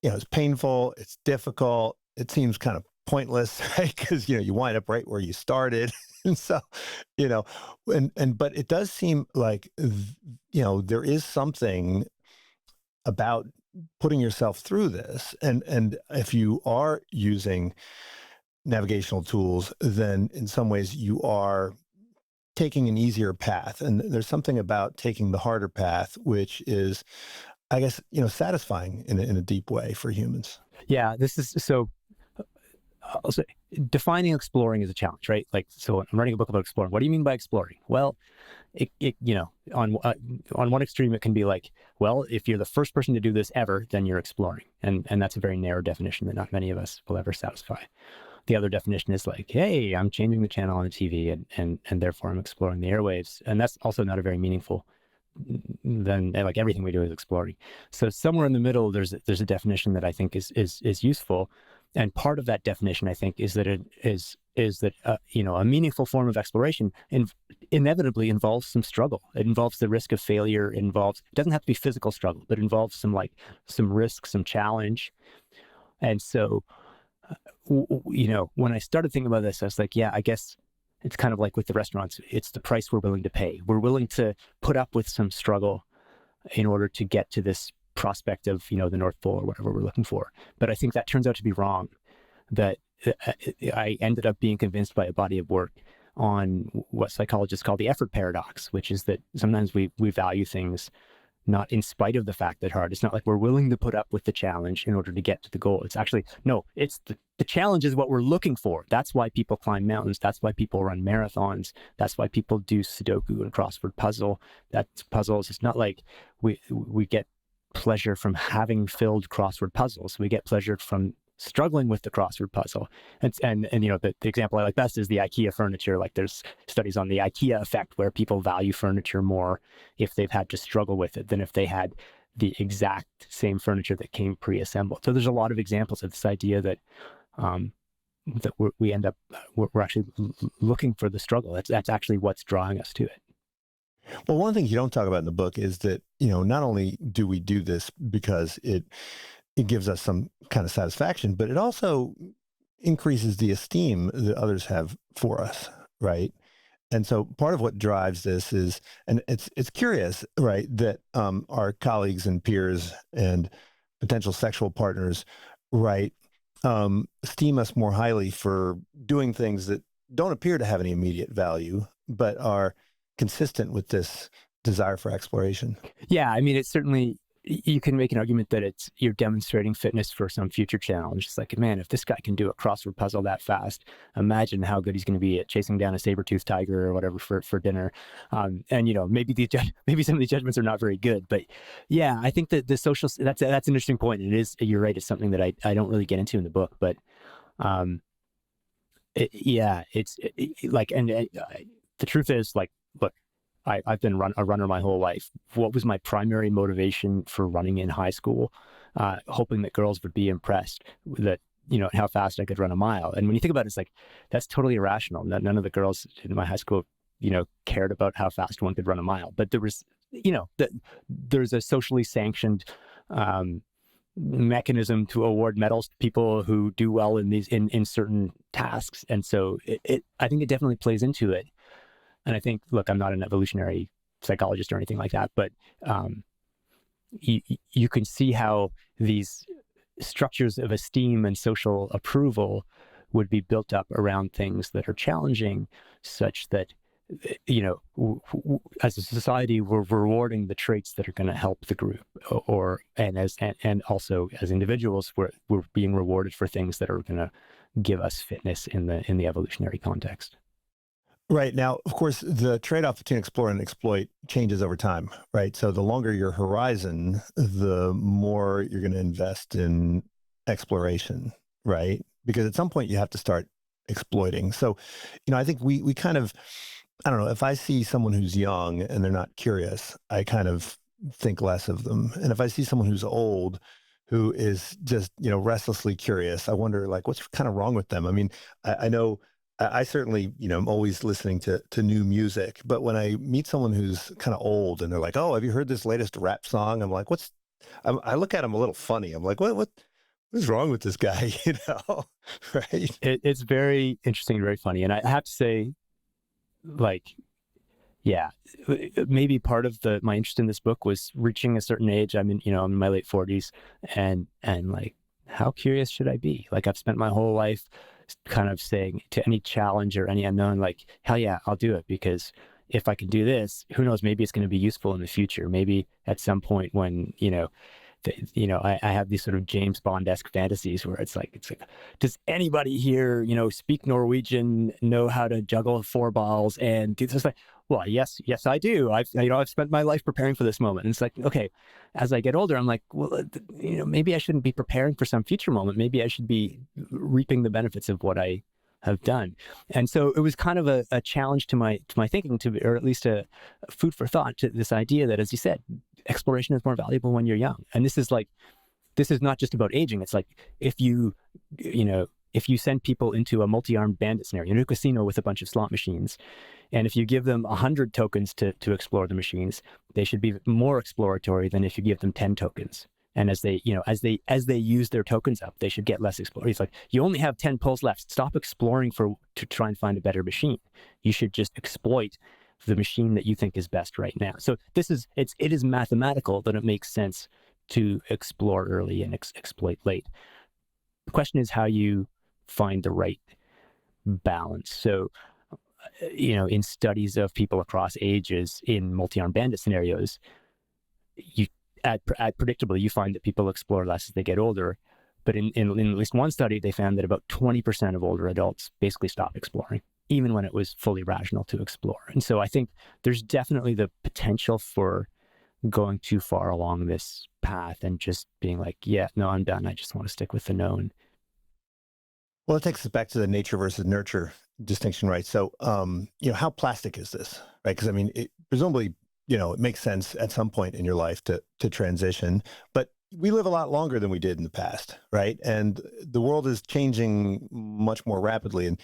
is painful, it's difficult, it seems kind of pointless, right? Because, you wind up right where you started. And so, but it does seem like, there is something about putting yourself through this. And if you are using navigational tools, then in some ways you are taking an easier path. And there's something about taking the harder path, which is, I guess, satisfying in a deep way for humans. Yeah, this is so. I'll say, defining exploring is a challenge, right? Like, so I'm writing a book about exploring. What do you mean by exploring? Well, on one extreme, it can be like, well, if you're the first person to do this ever, then you're exploring, and that's a very narrow definition that not many of us will ever satisfy. The other definition is like, hey, I'm changing the channel on the TV, and therefore I'm exploring the airwaves, and that's also not a very meaningful. Then, like, everything we do is exploring. So somewhere in the middle, there's a definition that I think is useful. And part of that definition, I think, is that a meaningful form of exploration inevitably involves some struggle. It involves the risk of failure. It doesn't have to be physical struggle, but it involves some risk, some challenge. And so, when I started thinking about this, I was like, I guess it's kind of like with the restaurants. It's the price we're willing to pay. We're willing to put up with some struggle in order to get to this prospect of, the North Pole or whatever we're looking for. But I think that turns out to be wrong. That I ended up being convinced by a body of work on what psychologists call the effort paradox, which is that sometimes we value things not in spite of the fact that hard. It's not like we're willing to put up with the challenge in order to get to the goal. It's actually, no, it's the challenge is what we're looking for. That's why people climb mountains. That's why people run marathons. That's why people do Sudoku and crossword puzzles. It's not like we get pleasure from having filled crossword puzzles. We get pleasure from struggling with the crossword puzzle. And the example I like best is the IKEA furniture. Like there's studies on the IKEA effect where people value furniture more if they've had to struggle with it than if they had the exact same furniture that came pre-assembled. So there's a lot of examples of this idea that we end up, we're actually looking for the struggle. That's actually what's drawing us to it. Well, one thing you don't talk about in the book is that, not only do we do this because it gives us some kind of satisfaction, but it also increases the esteem that others have for us, right? And so part of what drives this is, and it's curious, right, that our colleagues and peers and potential sexual partners, right, esteem us more highly for doing things that don't appear to have any immediate value, but are consistent with this desire for exploration. Yeah, I mean, it's certainly, you can make an argument that you're demonstrating fitness for some future challenge. It's like, man, if this guy can do a crossword puzzle that fast, imagine how good he's going to be at chasing down a saber-toothed tiger or whatever for dinner. And maybe some of these judgments are not very good, but yeah, I think that the social, that's an interesting point. And it is, you're right, it's something that I don't really get into in the book, but the truth is, like, look, I've been a runner my whole life. What was my primary motivation for running in high school? Hoping that girls would be impressed that, how fast I could run a mile. And when you think about it, it's like, that's totally irrational. None of the girls in my high school, cared about how fast one could run a mile. But there was, there's a socially sanctioned mechanism to award medals to people who do well in certain tasks. And so I think it definitely plays into it. And I think, look, I'm not an evolutionary psychologist or anything like that, but you can see how these structures of esteem and social approval would be built up around things that are challenging, such that, as a society, we're rewarding the traits that are going to help the group, and also as individuals, we're being rewarded for things that are going to give us fitness in the evolutionary context. Right. Now, of course, the trade-off between explore and exploit changes over time, right? So the longer your horizon, the more you're going to invest in exploration, right? Because at some point you have to start exploiting. So, I think we kind of, I don't know, if I see someone who's young and they're not curious, I kind of think less of them. And if I see someone who's old, who is just, restlessly curious, I wonder, like, what's kind of wrong with them? I mean, I know I certainly, I'm always listening to new music, but when I meet someone who's kind of old and they're like, "Oh, have you heard this latest rap song?" I'm like, I look at him a little funny. I'm like, what is wrong with this guy? Right? It's very interesting, very funny. And I have to say, like, yeah, maybe part of my interest in this book was reaching a certain age. I'm in my late 40s, and like, how curious should I be? Like, I've spent my whole life kind of saying to any challenge or any unknown, like, hell yeah, I'll do it, because if I can do this, who knows, maybe it's going to be useful in the future. Maybe at some point when, I have these sort of James Bond-esque fantasies where it's like, does anybody here, speak Norwegian, know how to juggle 4 balls and do this? Like, well, yes, I do. I've spent my life preparing for this moment. And it's like, okay, as I get older, I'm like, well, maybe I shouldn't be preparing for some future moment. Maybe I should be reaping the benefits of what I have done. And so it was kind of a challenge to my thinking, or at least a food for thought to this idea that, as you said, exploration is more valuable when you're young. And this is not just about aging. It's like, if you send people into a multi-armed bandit scenario, in a casino with a bunch of slot machines, and if you give them 100 tokens to explore the machines, they should be more exploratory than if you give them 10 tokens. And as they use their tokens up, they should get less exploratory. It's like, you only have 10 pulls left. Stop exploring to try and find a better machine. You should just exploit the machine that you think is best right now. So it is mathematical that it makes sense to explore early and exploit late. The question is how you find the right balance. So, in studies of people across ages in multi-armed bandit scenarios, predictably, you find that people explore less as they get older. But in at least one study, they found that about 20% of older adults basically stopped exploring, even when it was fully rational to explore. And so I think there's definitely the potential for going too far along this path and just being like, yeah, no, I'm done. I just want to stick with the known. Well, it takes us back to the nature versus nurture distinction, right? So, how plastic is this, right? Because presumably, it makes sense at some point in your life to transition, but we live a lot longer than we did in the past, right? And the world is changing much more rapidly. And,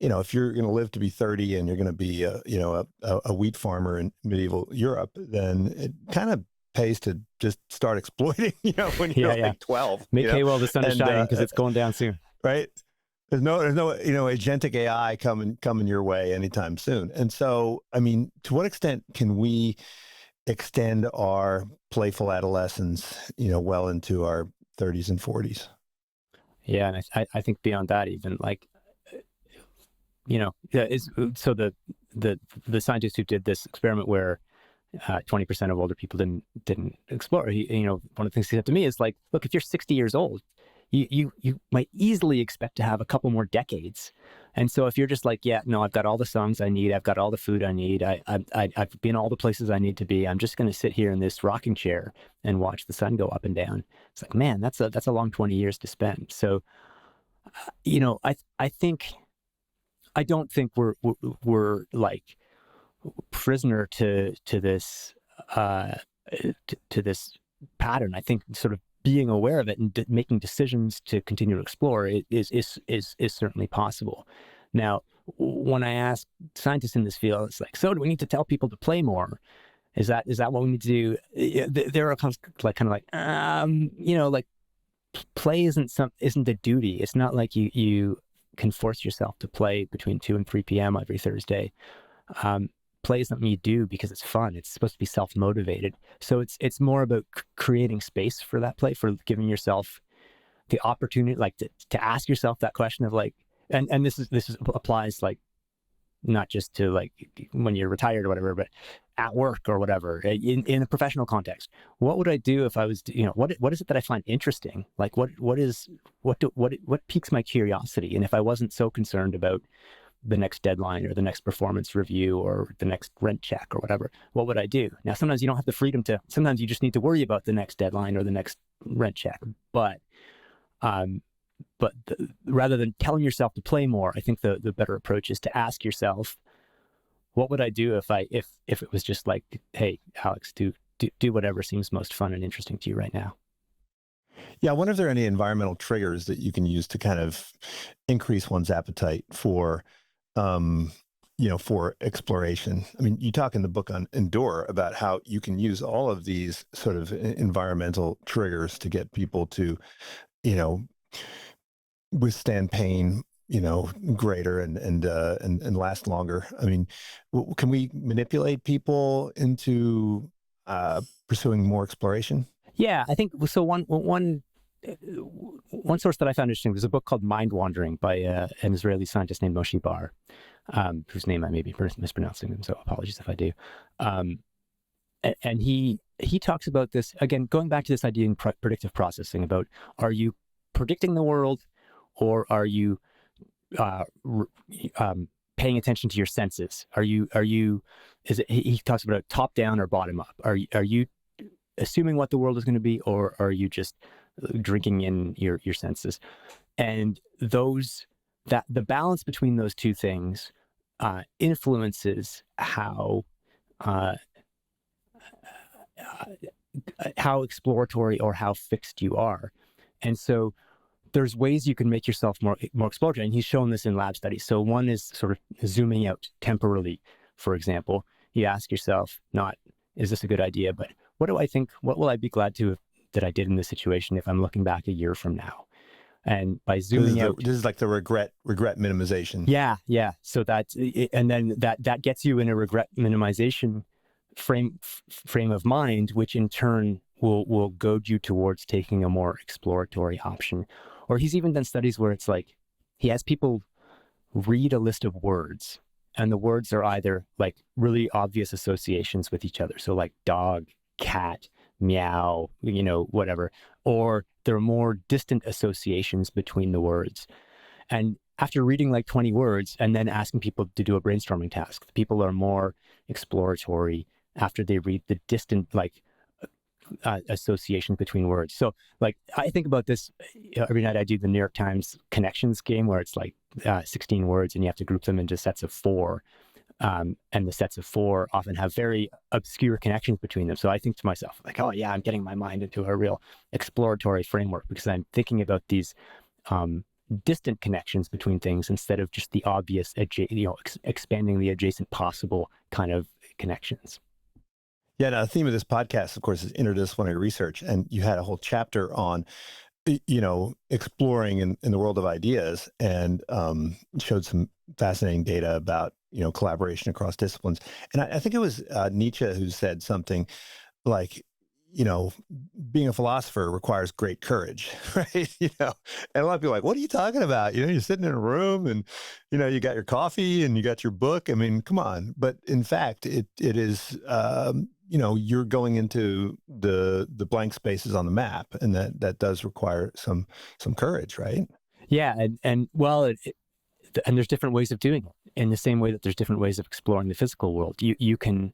if you're going to live to be 30 and you're going to be, a wheat farmer in medieval Europe, then it kind of pays to just start exploiting, when you're like 12. Make hay while the sun is shining because it's going down soon. Right. There's no, agentic AI coming your way anytime soon. And so, to what extent can we extend our playful adolescence, well into our 30s and 40s? Yeah, and I think beyond that, even so the scientists who did this experiment where 20% of older people didn't explore, one of the things he said to me is like, look, if you're 60 years old, you might easily expect to have a couple more decades. And so if you're just like, yeah, no, I've got all the songs I need, I've got all the food I need, I've been all the places I need to be, I'm just going to sit here in this rocking chair and watch the sun go up and down. It's like, man, that's a long 20 years to spend. So, I don't think we're like prisoner to this to this pattern. I think sort of being aware of it and making decisions to continue to explore is certainly possible. Now, when I ask scientists in this field, it's like, so do we need to tell people to play more? Is that what we need to do? There are like play isn't a duty. It's not like you can force yourself to play between 2 and 3 p.m. every Thursday. Play is something you do because it's fun. It's supposed to be self-motivated. So it's more about creating space for that play, for giving yourself the opportunity, like to ask yourself that question of like, and this applies like not just to like when you're retired or whatever, but at work or whatever, in a professional context. What would I do if I was, what is it that I find interesting? Like what piques my curiosity? And if I wasn't so concerned about the next deadline or the next performance review or the next rent check or whatever, what would I do? Now, sometimes you don't have the freedom sometimes you just need to worry about the next deadline or the next rent check. But rather than telling yourself to play more, I think the better approach is to ask yourself, what would I do if it was just like, hey, Alex, do whatever seems most fun and interesting to you right now? Yeah, I wonder if there are any environmental triggers that you can use to kind of increase one's appetite for for exploration. You talk in the book on Endure about how you can use all of these sort of environmental triggers to get people to, withstand pain, greater and last longer. Can we manipulate people into pursuing more exploration? Yeah, I think so. One source that I found interesting was a book called Mind Wandering by an Israeli scientist named Moshe Bar, whose name I may be mispronouncing, and so apologies if I do. And he talks about this, again, going back to this idea in predictive processing about, are you predicting the world or are you paying attention to your senses? He talks about top down or bottom up. Are you assuming what the world is going to be, or are you just drinking in your senses? And the balance between those two things influences how exploratory or how fixed you are. And so there's ways you can make yourself more exploratory, and he's shown this in lab studies. So one is sort of zooming out temporally. For example, you ask yourself, not, is this a good idea, but what will I be glad that I did in this situation if I'm looking back a year from now? And by zooming out, this is like the regret minimization. Yeah. So and then that gets you in a regret minimization frame of mind, which in turn will goad you towards taking a more exploratory option. Or he's even done studies where it's like he has people read a list of words, and the words are either like really obvious associations with each other, so like dog, cat, meow, whatever, or there are more distant associations between the words. And after reading like 20 words and then asking people to do a brainstorming task, people are more exploratory after they read the distant associations between words. So like I think about this every night. I do the New York Times connections game where it's like 16 words and you have to group them into sets of 4. And the sets of 4 often have very obscure connections between them. So I think to myself, like, oh yeah, I'm getting my mind into a real exploratory framework because I'm thinking about these distant connections between things instead of just the obvious, expanding the adjacent possible kind of connections. Yeah, now the theme of this podcast, of course, is interdisciplinary research. And you had a whole chapter on, exploring in the world of ideas, and showed some fascinating data about, collaboration across disciplines. And I think it was Nietzsche who said something like, being a philosopher requires great courage, right? And a lot of people are like, what are you talking about? You're sitting in a room and, you got your coffee and you got your book. I mean, come on. But in fact, it is, you're going into the blank spaces on the map, and that does require some courage, right? Yeah. And and there's different ways of doing it in the same way that there's different ways of exploring the physical world. You can,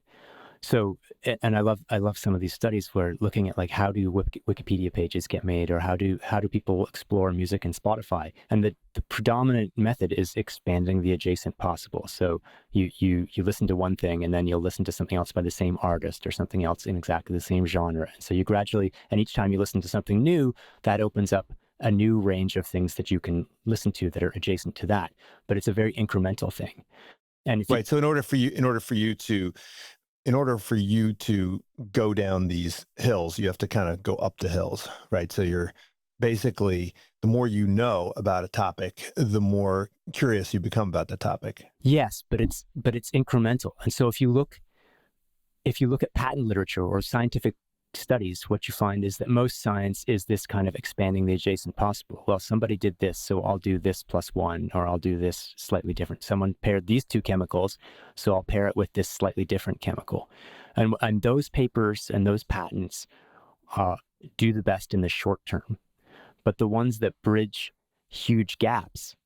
so, and I love some of these studies where looking at like how do Wikipedia pages get made, or how do people explore music in Spotify, and the predominant method is expanding the adjacent possible. So you listen to one thing and then you'll listen to something else by the same artist or something else in exactly the same genre. And so you gradually, and each time you listen to something new, that opens up a new range of things that you can listen to that are adjacent to that. But it's a very incremental thing. And right. So in order for you to go down these hills, you have to kind of go up the hills, right? So you're basically, the more you know about a topic, the more curious you become about the topic. Yes, but it's incremental. And so if you look at patent literature or scientific studies, what you find is that most science is this kind of expanding the adjacent possible. Well, somebody did this, so I'll do this plus one, or I'll do this slightly different. Someone paired these two chemicals, so I'll pair it with this slightly different chemical. And those papers and those patents do the best in the short term. But the ones that bridge huge gaps,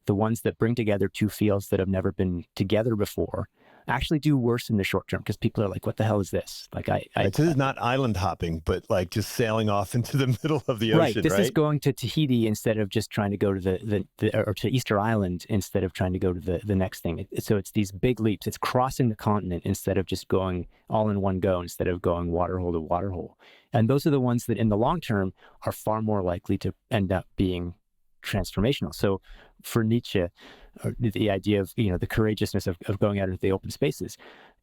the ones that bring together two fields that have never been together before, actually do worse in the short term, because people are like, what the hell is this? Like right, so this is not island hopping, but like just sailing off into the middle of the ocean, right? This is going to Tahiti instead of just trying to go to or to Easter Island instead of trying to go to the next thing. So it's these big leaps. It's crossing the continent instead of just going all in one go, instead of going waterhole to waterhole. And those are the ones that in the long term are far more likely to end up being transformational. So for Nietzsche, the idea of the courageousness of going out into the open spaces,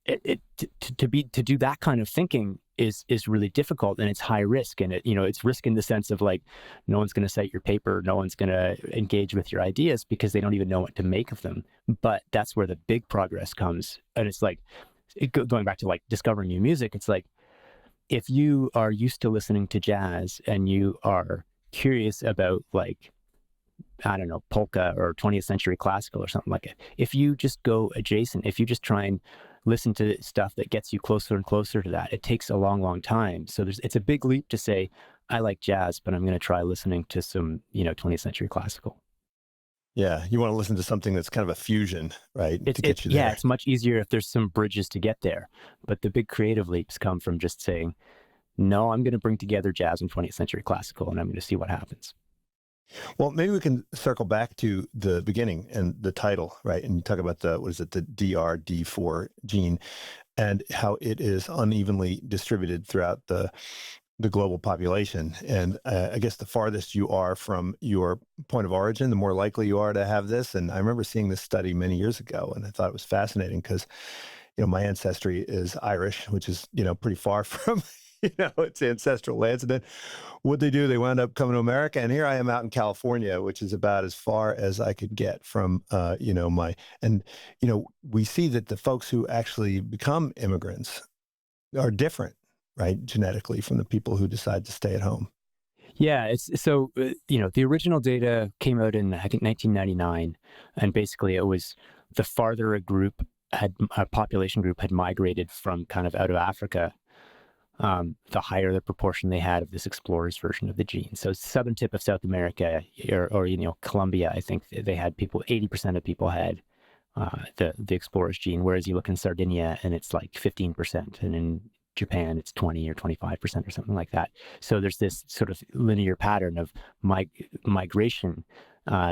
to do that kind of thinking is really difficult, and it's high risk. And it's risk in the sense of like, no one's going to cite your paper, no one's going to engage with your ideas because they don't even know what to make of them. But that's where the big progress comes. And it's like going back to like discovering new music. It's like, if you are used to listening to jazz and you are curious about like, I don't know, polka or 20th century classical or something like it, if you just go adjacent, if you just try and listen to stuff that gets you closer and closer to that, it takes a long, long time. So it's a big leap to say, I like jazz, but I'm going to try listening to some, 20th century classical. Yeah, you want to listen to something that's kind of a fusion, right? To get you there. Yeah, it's much easier if there's some bridges to get there. But the big creative leaps come from just saying, no, I'm going to bring together jazz and 20th century classical, and I'm going to see what happens. Well, maybe we can circle back to the beginning and the title, right? And you talk about the DRD4 gene and how it is unevenly distributed throughout the global population. And I guess the farthest you are from your point of origin, the more likely you are to have this. And I remember seeing this study many years ago, and I thought it was fascinating because, my ancestry is Irish, which is, pretty far from its ancestral lands. And then what they do, they wound up coming to America. And here I am out in California, which is about as far as I could get from, we see that the folks who actually become immigrants are different, right, genetically from the people who decide to stay at home. Yeah, it's so the original data came out in I think 1999, and basically it was the farther a population group had migrated from kind of out of Africa, the higher the proportion they had of this explorer's version of the gene. So southern tip of South America, or Colombia, I think they had people. 80% of people had the explorer's gene, whereas you look in Sardinia and it's like 15%, and in Japan it's 20 or 25% or something like that. So there's this sort of linear pattern of migration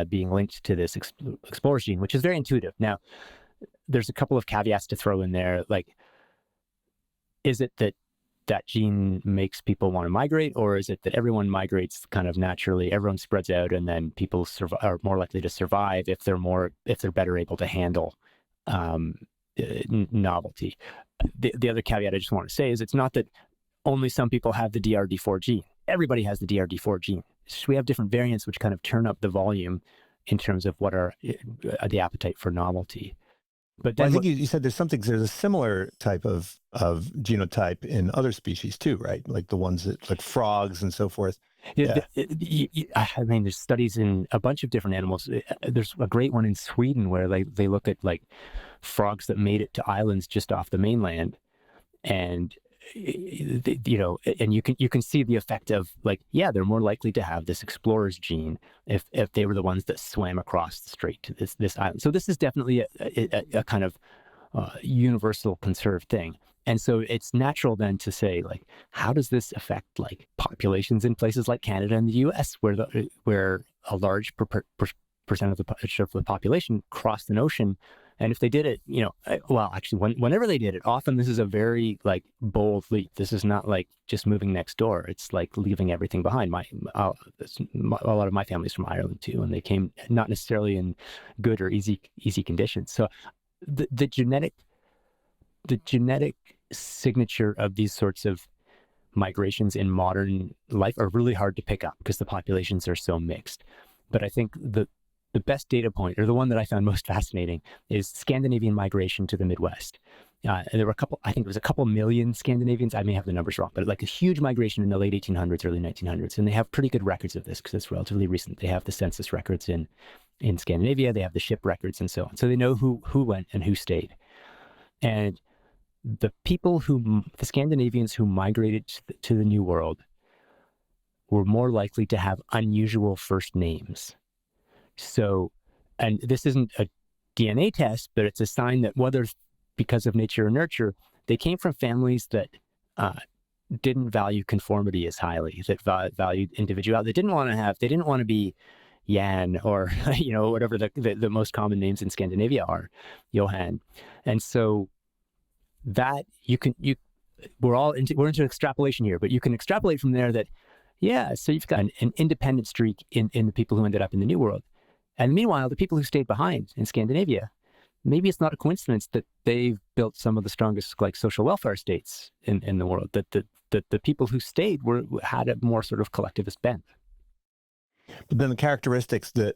being linked to this explorer's gene, which is very intuitive. Now, there's a couple of caveats to throw in there. Like, is it that gene makes people want to migrate, or is it that everyone migrates kind of naturally, everyone spreads out, and then people are more likely to survive if they're better able to handle novelty? The other caveat I just want to say is it's not that only some people have the DRD4 gene. Everybody has the DRD4 gene. It's just we have different variants which kind of turn up the volume in terms of what are the appetite for novelty. But then I think you said there's a similar type of genotype in other species too, right? Like the ones that, like frogs and so forth. Yeah. I mean, there's studies in a bunch of different animals. There's a great one in Sweden where they look at like frogs that made it to islands just off the mainland, and and you can see the effect of like, yeah, they're more likely to have this explorer's gene if they were the ones that swam across the strait to this island. So this is definitely a kind of universal conserved thing. And so it's natural then to say, like, how does this affect like populations in places like Canada and the U.S. where a large percent of the population crossed an ocean. And if they did it, whenever they did it, often this is a very like bold leap. This is not like just moving next door. It's like leaving everything behind. A lot of my family's from Ireland too, and they came not necessarily in good or easy conditions. So the genetic signature of these sorts of migrations in modern life are really hard to pick up because the populations are so mixed. But I think the best data point, or the one that I found most fascinating, is Scandinavian migration to the Midwest. And there were I think it was a couple million Scandinavians. I may have the numbers wrong, but like a huge migration in the late 1800s, early 1900s. And they have pretty good records of this because it's relatively recent. They have the census records in Scandinavia. They have the ship records and so on. So they know who went and who stayed. And the Scandinavians who migrated to the New World were more likely to have unusual first names. So, and this isn't a DNA test, but it's a sign that whether because of nature or nurture, they came from families that didn't value conformity as highly, that valued individuality. They didn't want to be Jan or, whatever the most common names in Scandinavia are, Johan. And so that we're into extrapolation here, but you can extrapolate from there that, yeah, so you've got an independent streak in the people who ended up in the New World. And meanwhile, the people who stayed behind in Scandinavia, maybe it's not a coincidence that they've built some of the strongest like social welfare states in the world, that the people who stayed had a more sort of collectivist bent. But then the characteristics that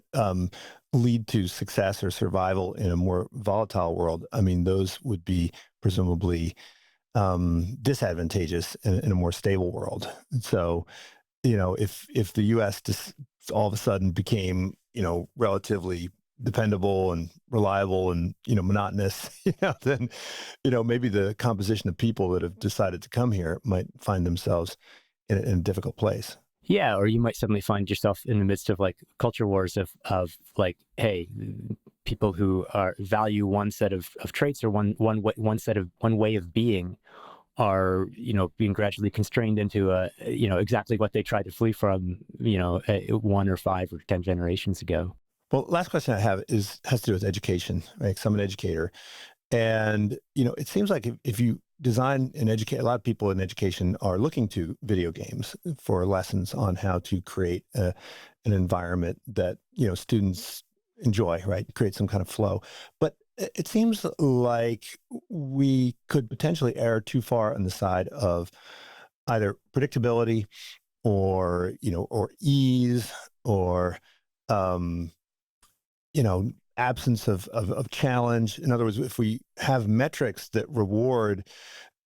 lead to success or survival in a more volatile world, I mean, those would be presumably disadvantageous in a more stable world. So, if the U.S. just all of a sudden became, relatively dependable and reliable and, monotonous, then, maybe the composition of people that have decided to come here might find themselves in a difficult place. Yeah, or you might suddenly find yourself in the midst of like culture wars of like, hey, people who value one set of traits or one way of being are, being gradually constrained into exactly what they tried to flee from, 1 or 5 or 10 generations ago. Well, last question I have has to do with education, right? 'Cause I'm an educator, and it seems like if you design and educate, a lot of people in education are looking to video games for lessons on how to create an environment that students enjoy, right? Create some kind of flow. But it seems like we could potentially err too far on the side of either predictability or or ease or absence of challenge. In other words, if we have metrics that reward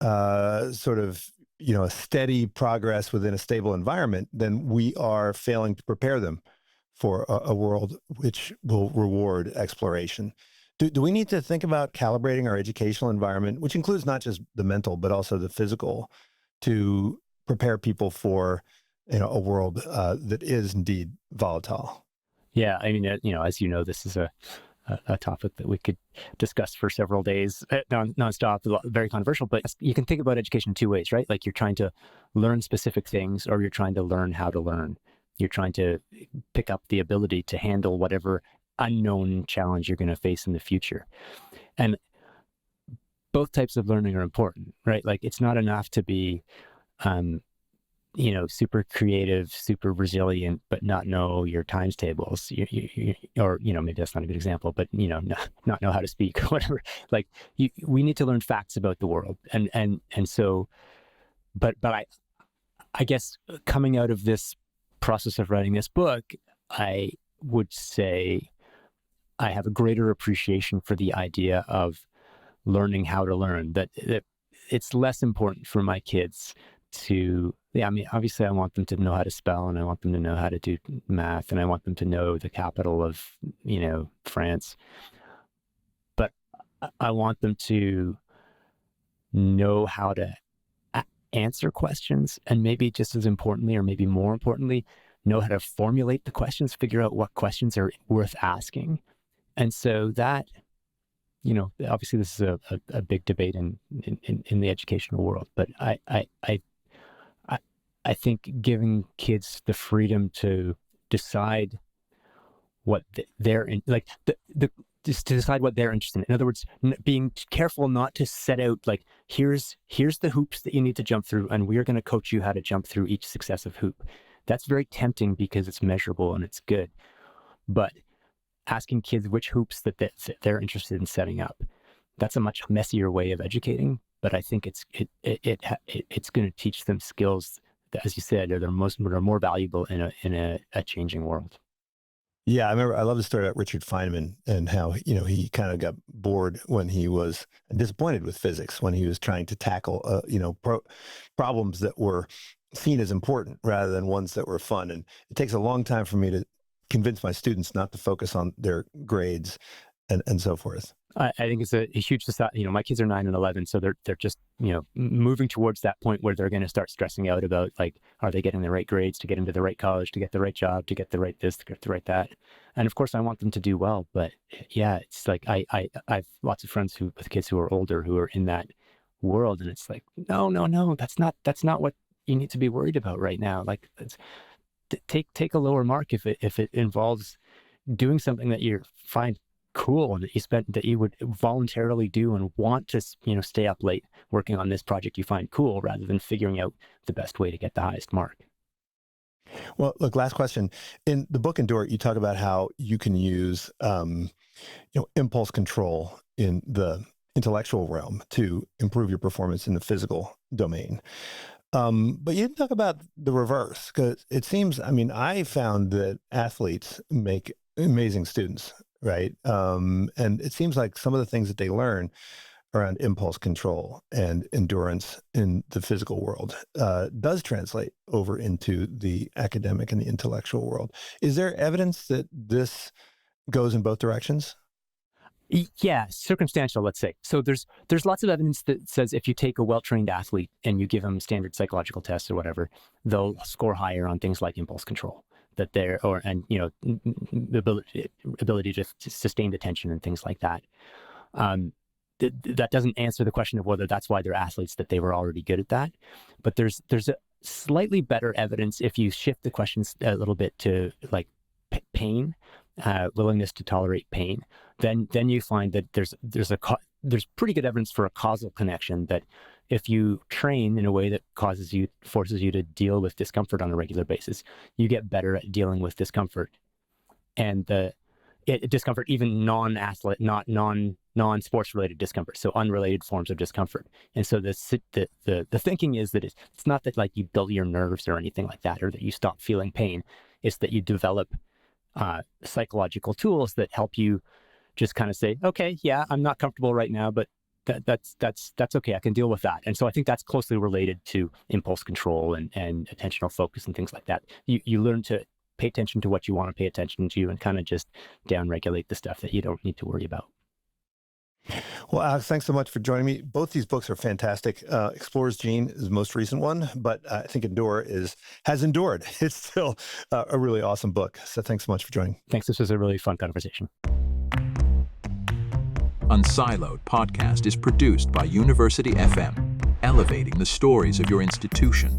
sort of, a steady progress within a stable environment, then we are failing to prepare them for a world which will reward exploration. Do we need to think about calibrating our educational environment, which includes not just the mental, but also the physical, to prepare people for, a world that is indeed volatile? Yeah, I mean, as you know, this is a topic that we could discuss for several days, nonstop, very controversial, but you can think about education in two ways, right? Like you're trying to learn specific things, or you're trying to learn how to learn. You're trying to pick up the ability to handle whatever unknown challenge you're going to face in the future. And both types of learning are important, right? Like it's not enough to be, super creative, super resilient, but not know your times tables, or maybe that's not a good example, but not know how to speak, or whatever. Like we need to learn facts about the world, and so, but I guess coming out of this process of writing this book, I would say I have a greater appreciation for the idea of learning how to learn. That it's less important for my kids to, I mean, obviously I want them to know how to spell, and I want them to know how to do math, and I want them to know the capital of, France. But I want them to know how to answer questions, and maybe just as importantly, or maybe more importantly, know how to formulate the questions, figure out what questions are worth asking. And so that, obviously this is a big debate in the educational world, but I think giving kids the freedom to decide what they're in, like just to decide what they're interested in. In other words, being careful not to set out like, here's the hoops that you need to jump through, and we're going to coach you how to jump through each successive hoop. That's very tempting because it's measurable and it's good. But asking kids which hoops that they're interested in setting up, that's a much messier way of educating. But I think it's going to teach them skills that, as you said, are more valuable in a changing world. Yeah, I love the story about Richard Feynman and how, he kind of got bored when he was disappointed with physics, when he was trying to tackle, problems that were seen as important rather than ones that were fun. And it takes a long time for me to convince my students not to focus on their grades and so forth. I think it's a huge society. My kids are 9 and 11, so they're just moving towards that point where they're going to start stressing out about, like, are they getting the right grades to get into the right college, to get the right job, to get the right this, to get the right that. And of course, I want them to do well. But yeah, it's like I've lots of friends with kids who are older who are in that world, and it's like, no, that's not what you need to be worried about right now. Like, take a lower mark if it involves doing something that you find cool and that you would voluntarily do and want to stay up late working on this project you find cool, rather than figuring out the best way to get the highest mark. Well, look, last question. In the book Endure, you talk about how you can use impulse control in the intellectual realm to improve your performance in the physical domain. But you didn't talk about the reverse, because it seems, I found that athletes make amazing students, right? And it seems like some of the things that they learn around impulse control and endurance in the physical world does translate over into the academic and the intellectual world. Is there evidence that this goes in both directions? Yeah, circumstantial, let's say. So there's lots of evidence that says if you take a well-trained athlete and you give them standard psychological tests or whatever, they'll score higher on things like impulse control, the ability to sustain attention and things like that. That doesn't answer the question of whether that's why they're athletes, that they were already good at that. But there's a slightly better evidence if you shift the questions a little bit to like pain, willingness to tolerate pain. Then you find that there's pretty good evidence for a causal connection, that if you train in a way that forces you to deal with discomfort on a regular basis, you get better at dealing with discomfort. And discomfort, even non-athlete, not non-sports related discomfort, so unrelated forms of discomfort. And so the thinking is that it's not that like you dull your nerves or anything like that, or that you stop feeling pain. It's that you develop psychological tools that help you just kind of say, okay, yeah, I'm not comfortable right now, but that's okay. I can deal with that. And so I think that's closely related to impulse control and attentional focus and things like that. You learn to pay attention to what you want to pay attention to and kind of just downregulate the stuff that you don't need to worry about. Well, Alex, thanks so much for joining me. Both these books are fantastic. Explorer's Gene is the most recent one, but I think Endure has endured. It's still a really awesome book. So thanks so much for joining. Thanks. This was a really fun conversation. unSILOed podcast is produced by University FM, elevating the stories of your institution.